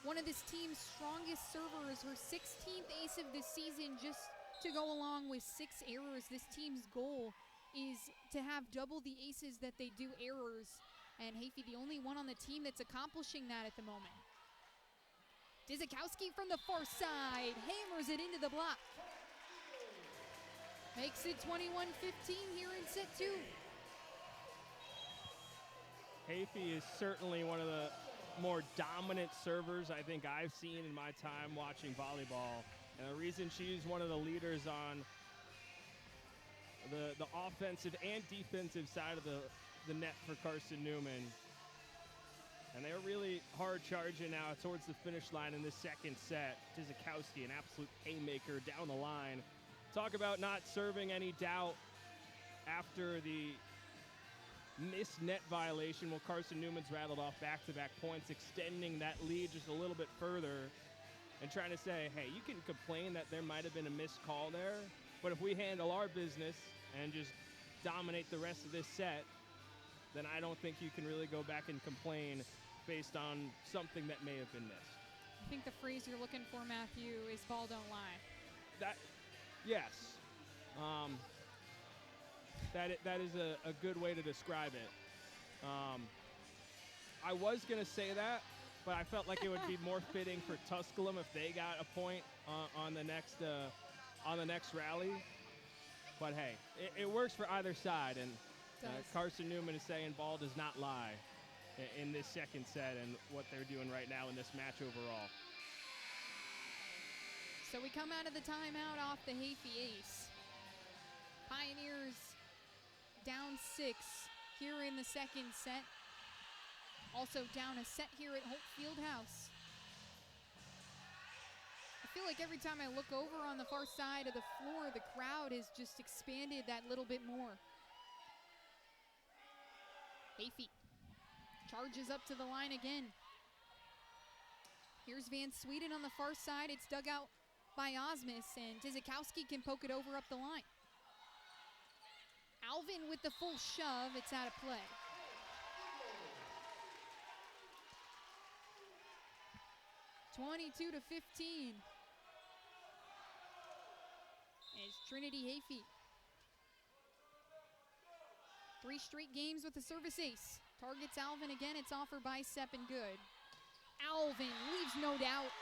[SPEAKER 1] One of this team's strongest servers, her 16th ace of the season, just to go along with 6 errors. This team's goal is to have double the aces that they do errors. And Hafey, the only one on the team that's accomplishing that at the moment. Dizikowski from the far side, hammers it into the block. Makes it 21-15 here in set 2.
[SPEAKER 2] Hafey is certainly one of the more dominant servers I think I've seen in my time watching volleyball. And the reason she's one of the leaders on the offensive and defensive side of the net for Carson-Newman. And they're really hard charging now towards the finish line in this second set. Dizikowski, an absolute haymaker down the line. Talk about not serving any doubt after the missed net violation. Well, Carson-Newman's rattled off back-to-back points, extending that lead just a little bit further and trying to say, hey, you can complain that there might have been a missed call there, but if we handle our business and just dominate the rest of this set, then I don't think you can really go back and complain based on something that may have been missed.
[SPEAKER 1] I think the phrase you're looking for, Matthew, is ball don't lie.
[SPEAKER 2] Yes. That is a good way to describe it. I was going to say that, but I felt like it would be more fitting for Tusculum if they got a point on the next rally. But hey, it works for either side, and Carson-Newman is saying ball does not lie in this second set and what they're doing right now in this match overall.
[SPEAKER 1] So we come out of the timeout off the Hafey ace. Pioneers down 6 here in the second set. Also down a set here at Holt Fieldhouse. I feel like every time I look over on the far side of the floor, the crowd has just expanded that little bit more. Hafey charges up to the line again. Here's Van Sweden on the far side. It's dug out by Osmus, and Dizikowski can poke it over up the line. Alvin with the full shove. It's out of play. (22-15). It's Trinity Hafey. 3 straight games with the service ace. Targets Alvin again. It's off her bicep and good. Alvin leaves no doubt.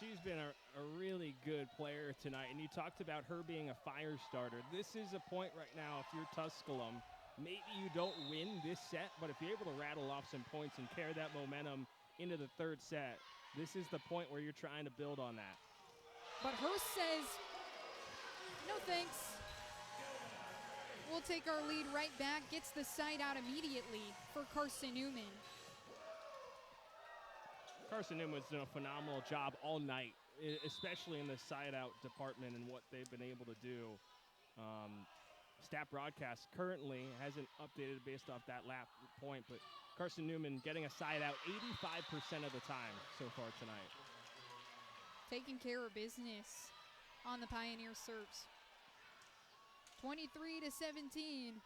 [SPEAKER 2] She's been a really good player tonight, and you talked about her being a fire starter. This is a point right now, if you're Tusculum, maybe you don't win this set, but if you're able to rattle off some points and carry that momentum into the third set, this is the point where you're trying to build on that.
[SPEAKER 1] But Hurst says, no thanks. We'll take our lead right back. Gets the side out immediately for Carson-Newman.
[SPEAKER 2] Carson-Newman's done a phenomenal job all night, especially in the side-out department and what they've been able to do. Stat broadcast currently hasn't updated based off that lap point, but Carson-Newman getting a side-out 85% of the time so far tonight.
[SPEAKER 1] Taking care of business on the Pioneer serves. 23-17.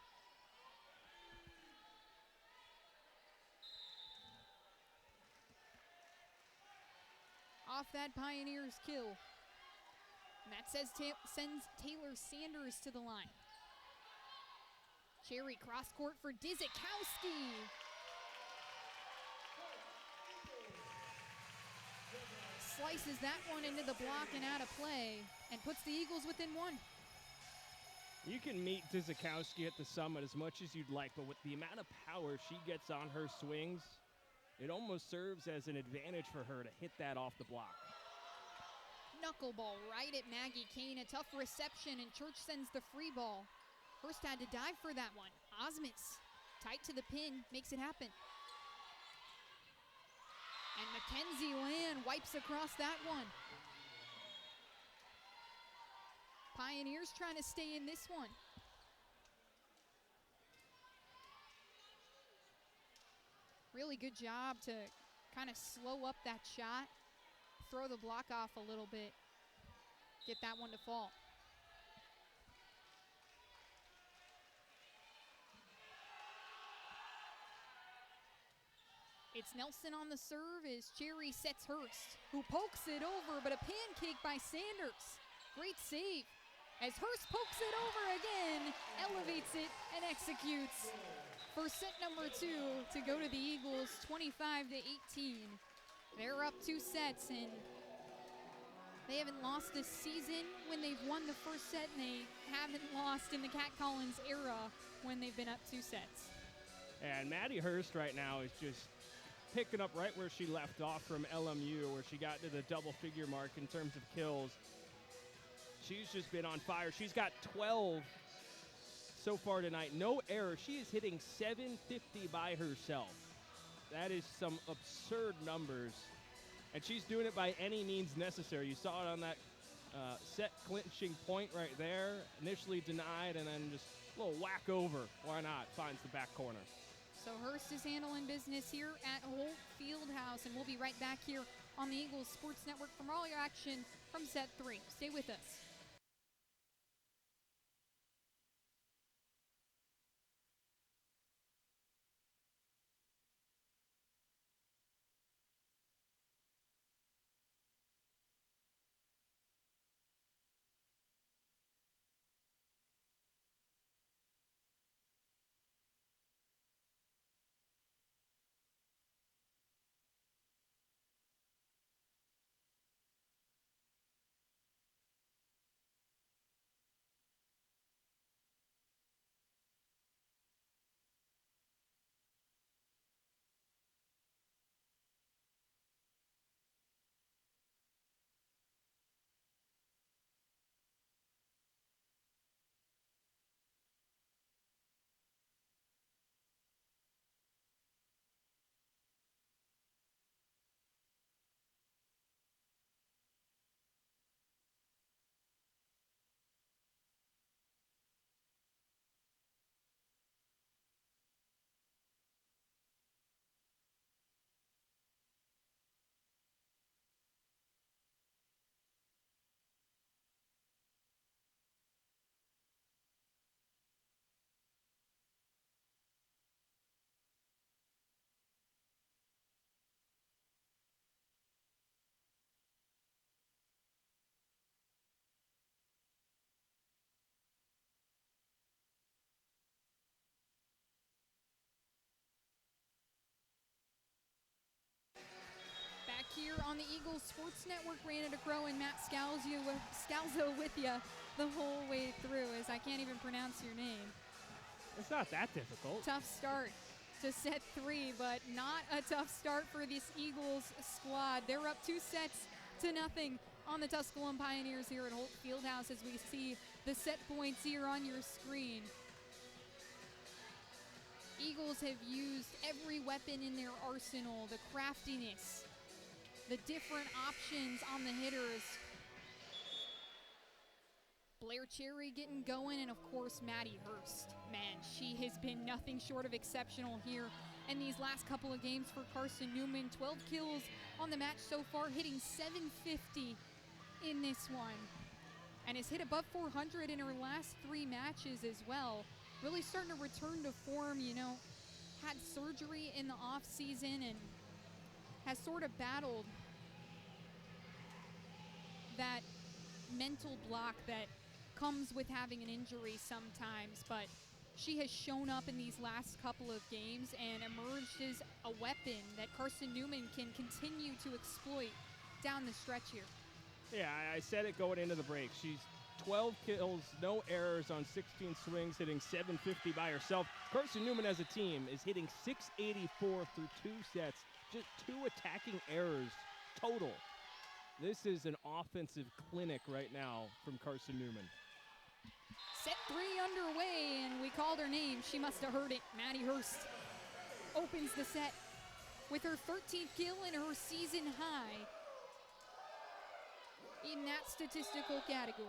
[SPEAKER 1] Off that Pioneers kill. And that sends Taylor Sanders to the line. Cherry cross court for Dizikowski. Slices that one into the block and out of play and puts the Eagles within 1.
[SPEAKER 2] You can meet Dizikowski at the summit as much as you'd like, but with the amount of power she gets on her swings, it almost serves as an advantage for her to hit that off the block.
[SPEAKER 1] Knuckleball right at Maggie Kane. A tough reception, and Church sends the free ball. Hurst had to dive for that one. Osmits, tight to the pin, makes it happen. And Mackenzie Land wipes across that one. Pioneers trying to stay in this one. Really good job to kind of slow up that shot, throw the block off a little bit, get that one to fall. It's Nelson on the serve as Cherry sets Hurst, who pokes it over, but a pancake by Sanders. Great save as Hurst pokes it over again, elevates it, and executes for set number 2 to go to the Eagles, 25-18. They're up 2 sets, and they haven't lost this season when they've won the first set, and they haven't lost in the Cat Collins era when they've been up 2 sets.
[SPEAKER 2] And Maddie Hurst right now is just picking up right where she left off from LMU, where she got to the double-figure mark in terms of kills. She's just been on fire. She's got 12 so far tonight. No error. She is hitting 750 by herself. That is some absurd numbers. And she's doing it by any means necessary. You saw it on that set clinching point right there. Initially denied, and then just a little whack over. Why not? Finds the back corner.
[SPEAKER 1] So Hurst is handling business here at Holt Fieldhouse, and we'll be right back here on the Eagles Sports Network from all your action from set 3. Stay with us. Back here on the Eagles Sports Network, Brandon DeCrow and Matt Scalzo with you the whole way through, as I can't even pronounce your name.
[SPEAKER 2] It's not that difficult.
[SPEAKER 1] Tough start to set 3, but not a tough start for this Eagles squad. They're up 2-0 on the Tusculum Pioneers here at Holt Fieldhouse, as we see the set points here on your screen. Eagles have used every weapon in their arsenal, the craftiness, the different options on the hitters. Blair Cherry getting going, and of course Maddie Hurst. Man, she has been nothing short of exceptional here in these last couple of games for Carson-Newman. 12 kills on the match so far, hitting 750 in this one. And has hit above 400 in her last 3 matches as well. Really starting to return to form, you know, had surgery in the off season and has sort of battled that mental block that comes with having an injury sometimes, but she has shown up in these last couple of games and emerged as a weapon that Carson-Newman can continue to exploit down the stretch here.
[SPEAKER 2] Yeah, I said it going into the break. She's 12 kills, no errors on 16 swings, hitting 750 by herself. Carson-Newman as a team is hitting 684 through 2 sets. just 2 attacking errors total. This is an offensive clinic right now from Carson-Newman.
[SPEAKER 1] Set 3 underway, and we called her name. She must have heard it. Maddie Hurst opens the set with her 13th kill and her season high in that statistical category.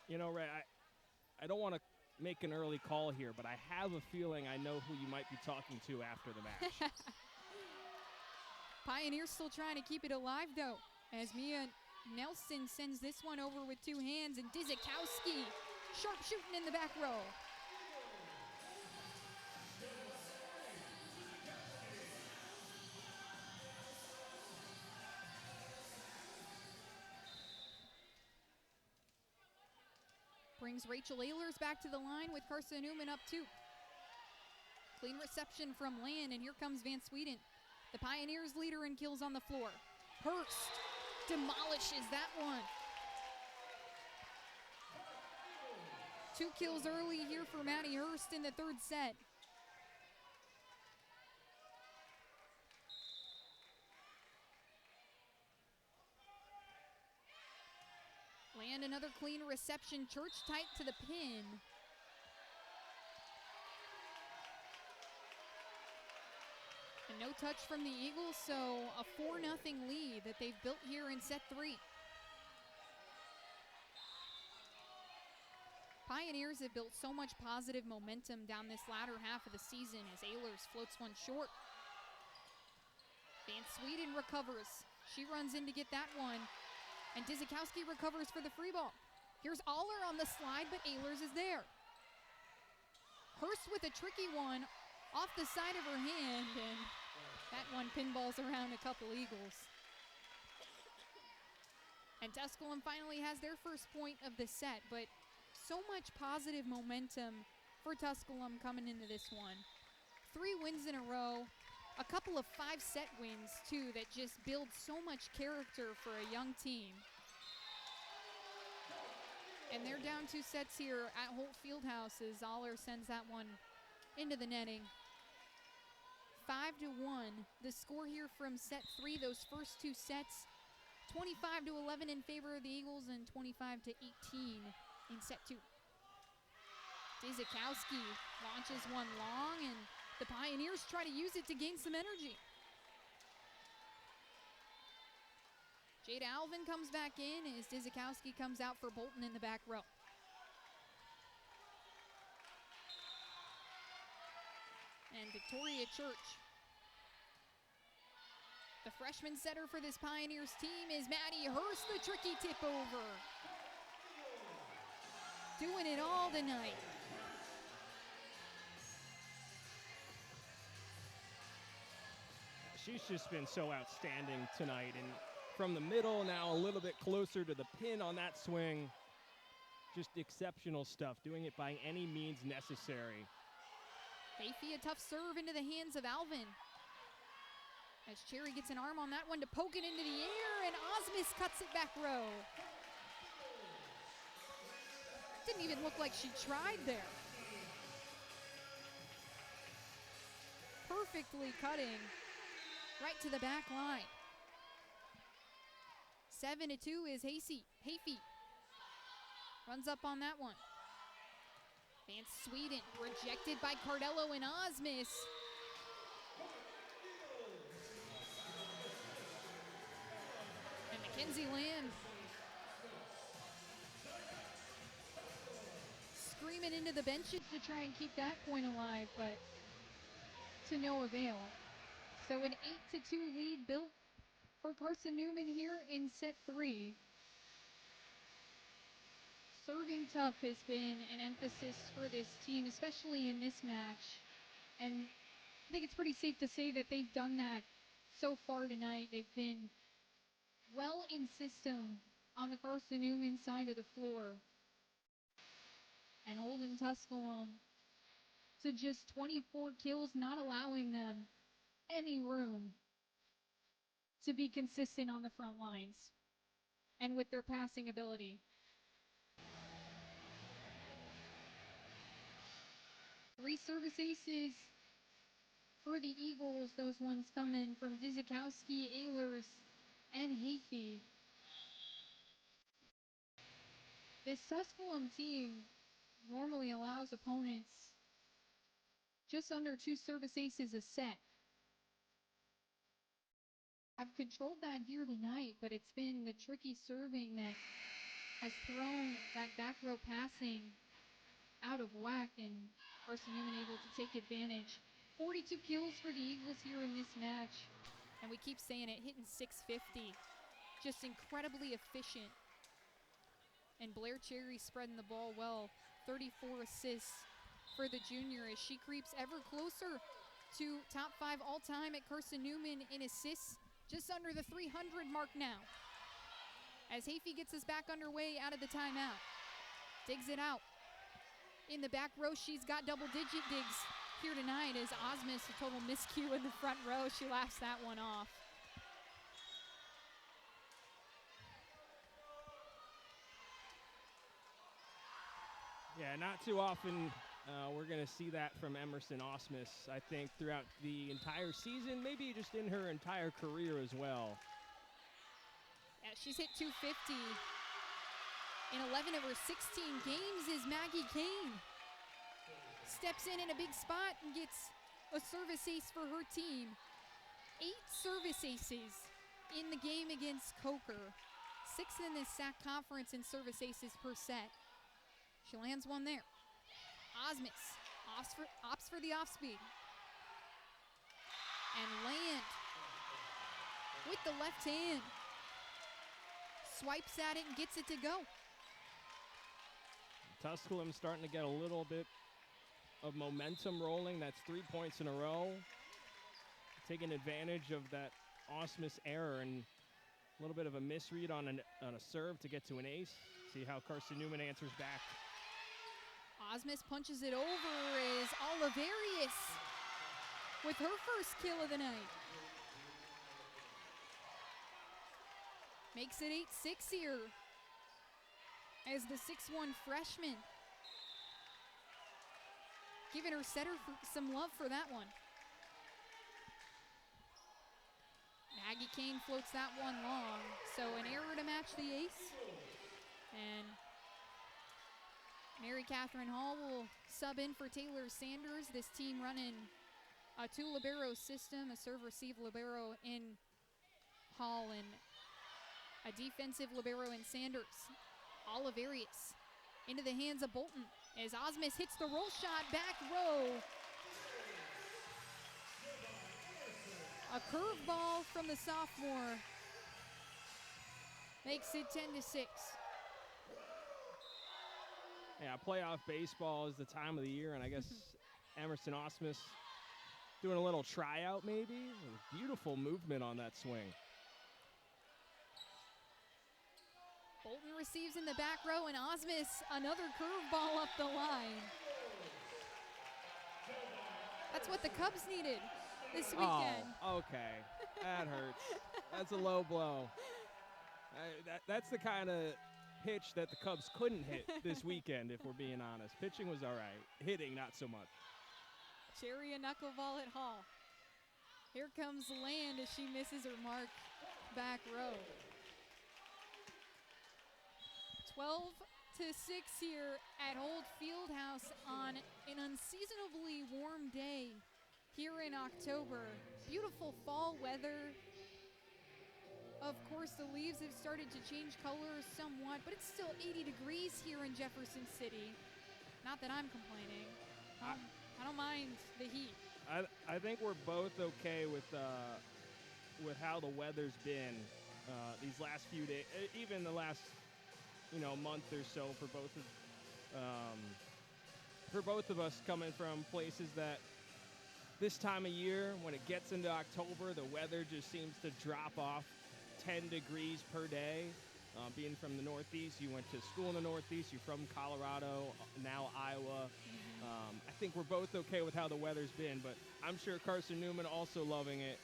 [SPEAKER 2] You know, Ray, I don't want to make an early call here, but I have a feeling I know who you might be talking to after the match.
[SPEAKER 1] Pioneers still trying to keep it alive, though, as Mia Nelson sends this one over with 2 hands, and Dizikowski sharp shooting in the back row. Brings Rachel Ehlers back to the line with Carson-Newman up 2. Clean reception from Land, and here comes Van Sweden, the Pioneers leader in kills on the floor. Hurst demolishes that one. 2 kills early here for Maddie Hurst in the 3rd set. Land another clean reception, Church tight to the pin. And no touch from the Eagles, so a 4-0 lead that they've built here in set 3. Pioneers have built so much positive momentum down this latter half of the season as Ehlers floats one short. Van Sweden recovers. She runs in to get that one. And Dizikowski recovers for the free ball. Here's Aller on the slide, but Ehlers is there. Hurst with a tricky one off the side of her hand, and that one pinballs around a couple Eagles. And Tusculum finally has their first point of the set, but so much positive momentum for Tusculum coming into this one. 3 wins in a row, a couple of 5-set wins too that just build so much character for a young team. And they're down 2 sets here at Holt Fieldhouse as Aller sends that one into the netting. 5-1, the score here from set 3, those first 2 sets. 25-11 in favor of the Eagles and 25-18 in set 2. Dizikowski launches one long, and the Pioneers try to use it to gain some energy. Jada Alvin comes back in as Dizikowski comes out for Bolton in the back row. And Victoria Church. The freshman setter for this Pioneers team is Maddie Hurst, the tricky tip over. Doing it all tonight.
[SPEAKER 2] She's just been so outstanding tonight, and from the middle now a little bit closer to the pin on that swing. Just exceptional stuff, doing it by any means necessary.
[SPEAKER 1] Hafey, a tough serve into the hands of Alvin. As Cherry gets an arm on that one to poke it into the air, and Osmus cuts it back row. Didn't even look like she tried there. Perfectly cutting right to the back line. 7-2 is Hafey. Runs up on that one. Van Sweden rejected by Cardello and Osmus. And Mackenzie Land screaming into the benches to try and keep that point alive, but to no avail. So an 8-2 lead built for Carson-Newman here in set 3. Serving tough has been an emphasis for this team, especially in this match. And I think it's pretty safe to say that they've done that so far tonight. They've been well in system on the Carson-Newman side of the floor. And holding Tusculum to just 24 kills, not allowing them any room to be consistent on the front lines and with their passing ability. 3 service aces For the Eagles, those ones coming from Dzikowski, Ehlers, and Hafey. This Tusculum team normally allows opponents just under 2 service aces a set. I've controlled that here tonight, but it's been the tricky serving that has thrown that back row passing out of whack, and Carson-Newman able to take advantage. 42 kills for the Eagles here in this match. And we keep saying it, hitting 650. Just incredibly efficient. And Blair Cherry spreading the ball well. 34 assists for the junior as she creeps ever closer to top 5 all-time at Carson-Newman in assists. Just under the 300 mark now. As Hafey gets us back underway out of the timeout. Digs it out. In the back row, she's got double-digit digs here tonight as Osmus, a total miscue in the front row. She laughs that one off.
[SPEAKER 2] Yeah, not too often we're going to see that from Emerson Osmus, I think, throughout the entire season, maybe just in her entire career as well.
[SPEAKER 1] Yeah, she's hit 250 in 11 of her 16 games is Maggie Kane. Steps in a big spot and gets a service ace for her team. 8 service aces in the game against Coker. 6th in this SAC conference in service aces per set. She lands one there. Osmus opts for the off speed. And Land with the left hand. Swipes at it and gets it to go.
[SPEAKER 2] Tusculum starting to get a little bit of momentum rolling. That's 3 points in a row. Taking advantage of that Osmus error and a little bit of a misread on a serve to get to an ace. See how Carson-Newman answers back.
[SPEAKER 1] Osmus punches it over as Oliverius with her first kill of the night. Makes it 8-6 here as the 6'1" freshman giving her setter some love for that one. Maggie Kane floats that one long, so an error to match the ace. And Mary Catherine Hall will sub in for Taylor Sanders. This team running a 2 libero system, a serve-receive libero in Hall and a defensive libero in Sanders. Oliverius into the hands of Bolton as Osmus hits the roll shot back row. A curveball from the sophomore makes it 10-6.
[SPEAKER 2] Yeah, playoff baseball is the time of the year, and I guess Emerson Osmus doing a little tryout maybe. Beautiful movement on that swing.
[SPEAKER 1] Bolton receives in the back row, and Osmus another curveball up the line. That's what the Cubs needed this weekend.
[SPEAKER 2] Oh, okay. That hurts. That's a low blow. That's the kind of pitch that the Cubs couldn't hit this weekend, if we're being honest. Pitching was all right. Hitting, not so much.
[SPEAKER 1] Cherry a knuckleball at Hall. Here comes Land as she misses her mark back row. 12-6 here at Holt Fieldhouse on an unseasonably warm day here in October. Beautiful fall weather. Of course, the leaves have started to change colors somewhat, but it's still 80 degrees here in Jefferson City. Not that I'm complaining. I don't mind the heat.
[SPEAKER 2] I think we're both okay with how the weather's been these last few days, even the last month or so for both of us coming from places that this time of year, when it gets into October, the weather just seems to drop off 10 degrees per day. Being from the Northeast, you went to school in the Northeast, you're from Colorado, now Iowa. I think we're both okay with how the weather's been, but I'm sure Carson-Newman also loving it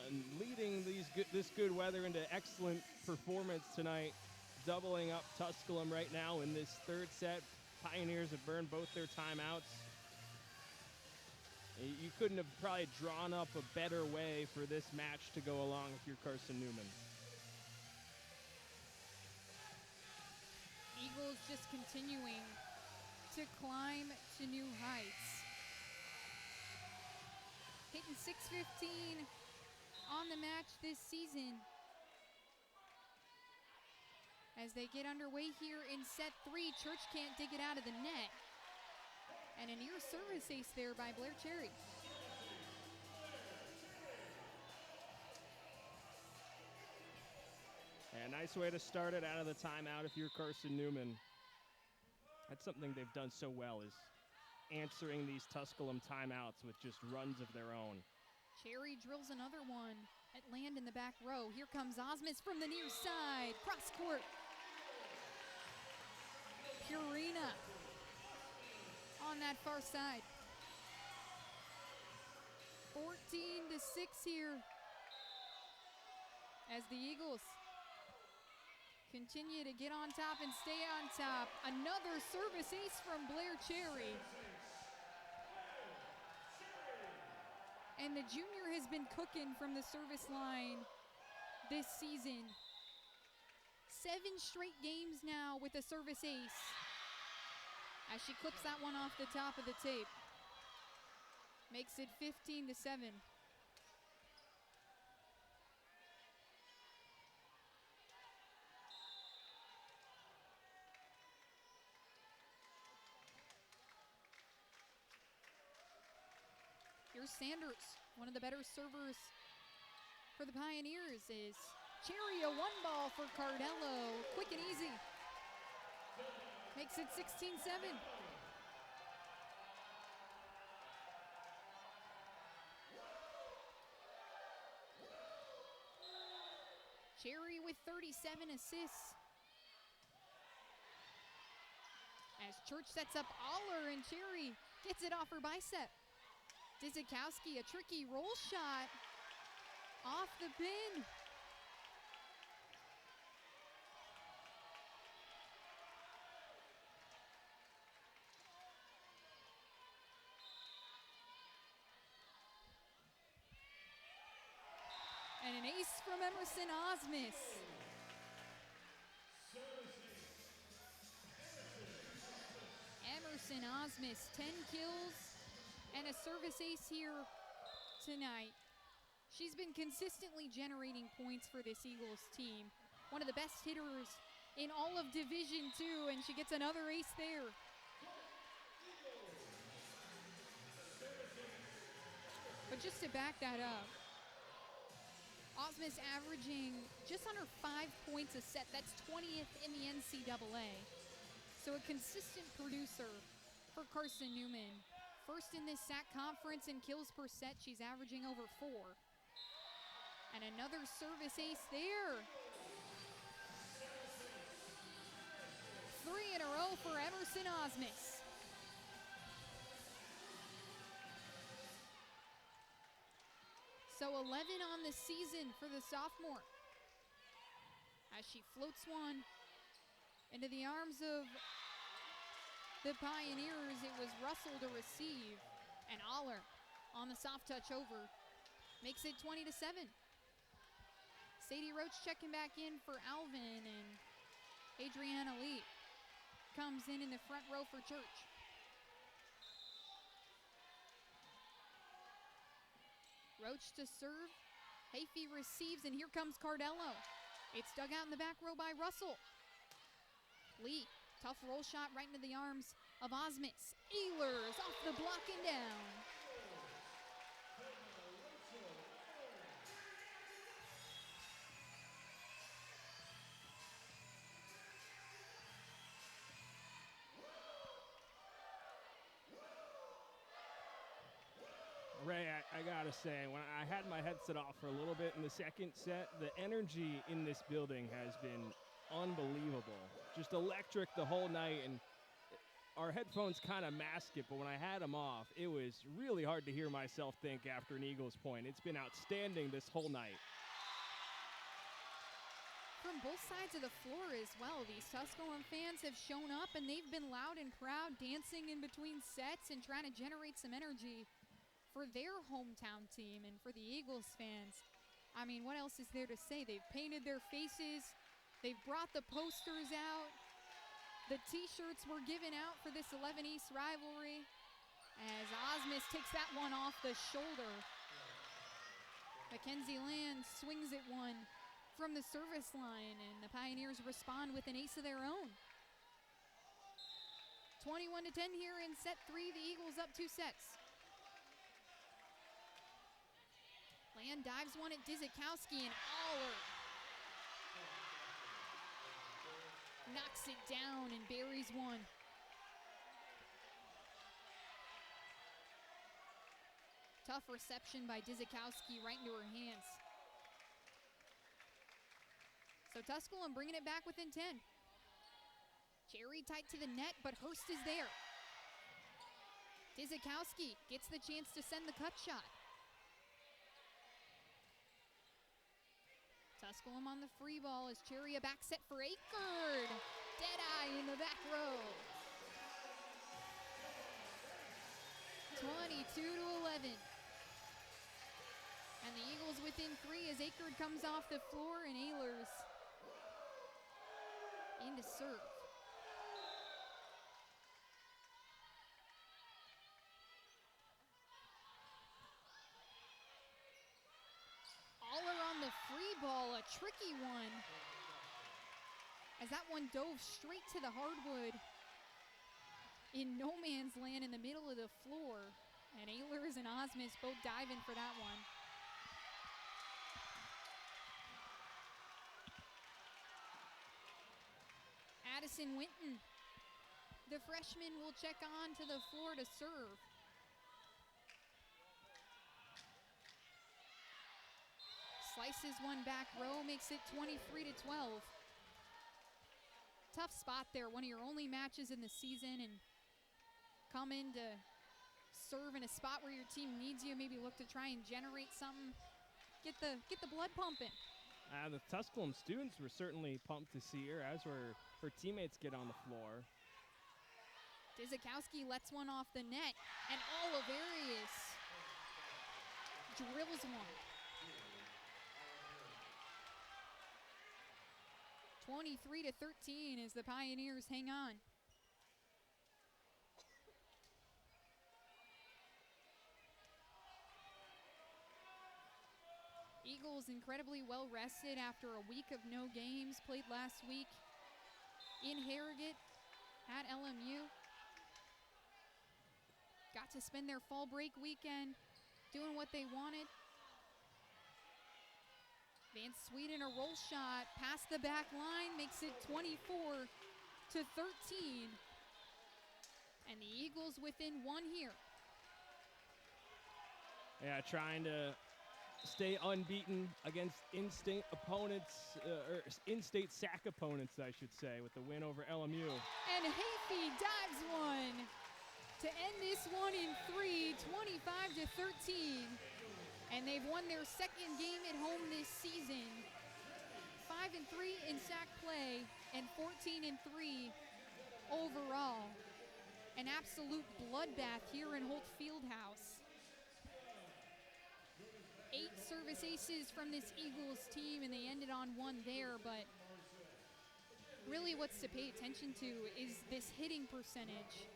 [SPEAKER 2] and leading this good weather into excellent performance tonight, doubling up Tusculum right now in this third set. Pioneers have burned both their timeouts. You couldn't have probably drawn up a better way for this match to go along if you're Carson-Newman.
[SPEAKER 1] Eagles just continuing to climb to new heights. Hitting 615 on the match this season. As they get underway here in set 3, Church can't dig it out of the net. And a near service ace there by Blair Cherry.
[SPEAKER 2] A nice way to start it out of the timeout if you're Carson-Newman. That's something they've done so well, is answering these Tusculum timeouts with just runs of their own.
[SPEAKER 1] Cherry drills another one at land in the back row. Here comes Osmus from the near side. Cross court. Purina on that far side. 14-6 here as the Eagles continue to get on top and stay on top. Another service ace from Blair Cherry. And the junior has been cooking from the service line this season. 7 straight games now with a service ace as she clips that one off the top of the tape. Makes it 15-7. Here's Sanders, one of the better servers for the Pioneers, is Cherry, a 1-ball for Cardello. Quick and easy. Makes it 16-7. Cherry with 37 assists. As Church sets up Aller, and Cherry gets it off her bicep. Dizikowski, a tricky roll shot off the pin. And an ace from Emerson Osmus. Emerson Osmus, 10 kills and a service ace here tonight. She's been consistently generating points for this Eagles team. One of the best hitters in all of Division II, and she gets another ace there. But just to back that up, Osmus averaging just under 5 points a set. That's 20th in the NCAA. So a consistent producer for Carson-Newman. First in this SAC conference in kills per set. She's averaging over 4. And another service ace there. 3 in a row for Emerson Osmus. So 11 on the season for the sophomore. As she floats one into the arms of the Pioneers, it was Russell to receive. And Aller on the soft touch over. Makes it 20-7. Sadie Roach checking back in for Alvin, and Adriana Lee comes in the front row for Church. Roach to serve. Hafey receives, and here comes Cardello. It's dug out in the back row by Russell. Lee, tough roll shot right into the arms of Osmus. Ehlers off the block and down.
[SPEAKER 2] Ray, I gotta say, when I had my headset off for a little bit in the second set, the energy in this building has been unbelievable. Just electric the whole night, and our headphones kind of mask it, but when I had them off, it was really hard to hear myself think after an Eagles point. It's been outstanding this whole night.
[SPEAKER 1] From both sides of the floor as well, these Tusculum fans have shown up, and they've been loud and proud, dancing in between sets and trying to generate some energy for their hometown team and for the Eagles fans. I mean, what else is there to say? They've painted their faces. They've brought the posters out. The T-shirts were given out for this 11 East rivalry as Osmus takes that one off the shoulder. Mackenzie Land swings at one from the service line, and the Pioneers respond with an ace of their own. 21-10 here in set 3. The Eagles up 2 sets. Land dives one at Dizikowski, and Aller knocks it down and buries one. Tough reception by Dizikowski right into her hands. So Tusculum bringing it back within 10. Cherry tight to the net, but Hurst is there. Dizikowski gets the chance to send the cut shot. Tusculum on the free ball as Cherry a back set for Akerd. Deadeye in the back row. 22-11. And the Eagles within 3 as Akerd comes off the floor and Ehlers in to serve. Aller on the free ball, a tricky one. As that one dove straight to the hardwood in no man's land in the middle of the floor. And Ehlers and Osmus both diving for that one. Addison Winton, the freshman, will check on to the floor to serve. Slices one back row, makes it 23-12. Tough spot there, one of your only matches in the season, and come in to serve in a spot where your team needs you, maybe look to try and generate something, get the blood pumping.
[SPEAKER 2] The Tusculum students were certainly pumped to see her, as were her teammates get on the floor.
[SPEAKER 1] Dizikowski lets one off the net, and Oliverius drills one. 23-13 as the Pioneers hang on. Eagles incredibly well rested after a week of no games, played last week in Harrogate at LMU. Got to spend their fall break weekend doing what they wanted. Van Sweden, a roll shot past the back line, makes it 24-13. And the Eagles within 1 here.
[SPEAKER 2] Yeah, trying to stay unbeaten against in-state opponents, or in-state SAC opponents, I should say, with the win over LMU.
[SPEAKER 1] And Hayfie dives one to end this one in 3, 25-13. And they've won their second game at home this season. 5-3 in SAC play and 14-3 overall. An absolute bloodbath here in Holt Fieldhouse. 8 service aces from this Eagles team, and they ended on 1 there, but really what's to pay attention to is this hitting percentage.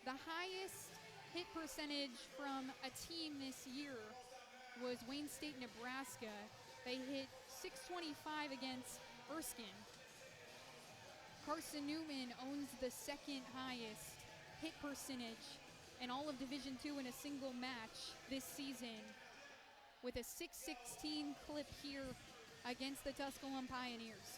[SPEAKER 1] The highest hit percentage from a team this year was Wayne State, Nebraska. They hit .625 against Erskine. Carson-Newman owns the second highest hit percentage in all of Division II in a single match this season, with a .616 clip here against the Tusculum Pioneers.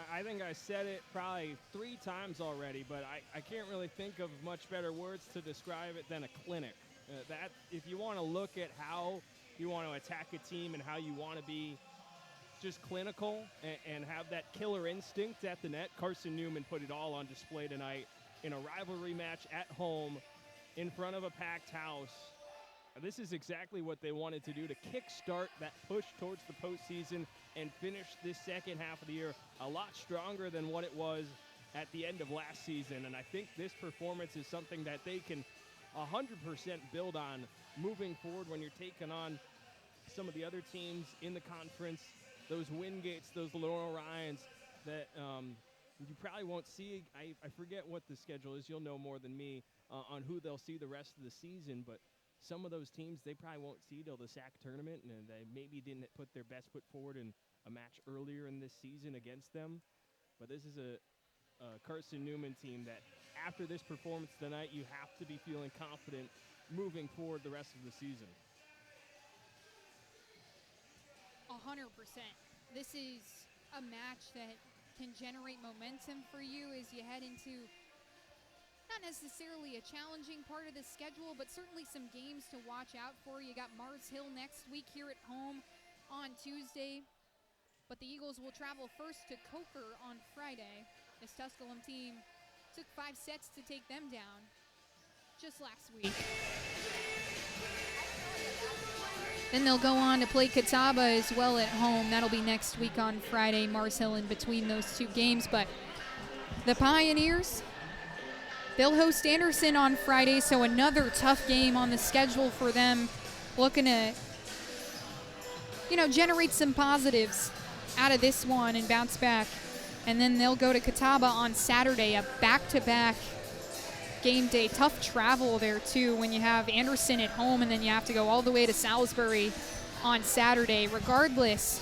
[SPEAKER 2] I think I said it probably 3 times already, but I can't really think of much better words to describe it than a clinic. That if you want to look at how you want to attack a team and how you want to be just clinical and have that killer instinct at the net, Carson-Newman put it all on display tonight in a rivalry match at home in front of a packed house. This is exactly what they wanted to do to kickstart that push towards the postseason and finish this second half of the year a lot stronger than what it was at the end of last season. And I think this performance is something that they can 100% build on moving forward when you're taking on some of the other teams in the conference, those Wingates, those Lenore Ryans that you probably won't see. I forget what the schedule is. You'll know more than me on who they'll see the rest of the season, but some of those teams they probably won't see till the SAC tournament, and they maybe didn't put their best foot forward in a match earlier in this season against them. But this is a Carson-Newman team that after this performance tonight, you have to be feeling confident moving forward the rest of the season.
[SPEAKER 1] 100%. This is a match that can generate momentum for you as you head into not necessarily a challenging part of the schedule, but certainly some games to watch out for. You got Mars Hill next week here at home on Tuesday, but the Eagles will travel first to Coker on Friday. This Tusculum team took 5 sets to take them down just last week. Then they'll go on to play Catawba as well at home. That'll be next week on Friday. Mars Hill in between those 2 games. But the Pioneers, they'll host Anderson on Friday, so another tough game on the schedule for them. Looking to, generate some positives out of this one and bounce back. And then they'll go to Catawba on Saturday, a back-to-back game day. Tough travel there, too, when you have Anderson at home and then you have to go all the way to Salisbury on Saturday. Regardless,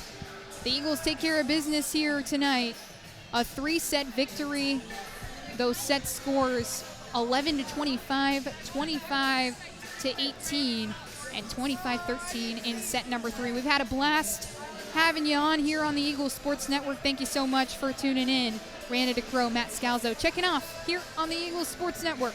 [SPEAKER 1] the Eagles take care of business here tonight. A 3-set victory. Those set scores 11-25, 25-18, and 25-13 in set number 3. We've had a blast having you on here on the Eagles Sports Network. Thank you so much for tuning in. Rana DeCrow, Matt Scalzo, checking off here on the Eagles Sports Network.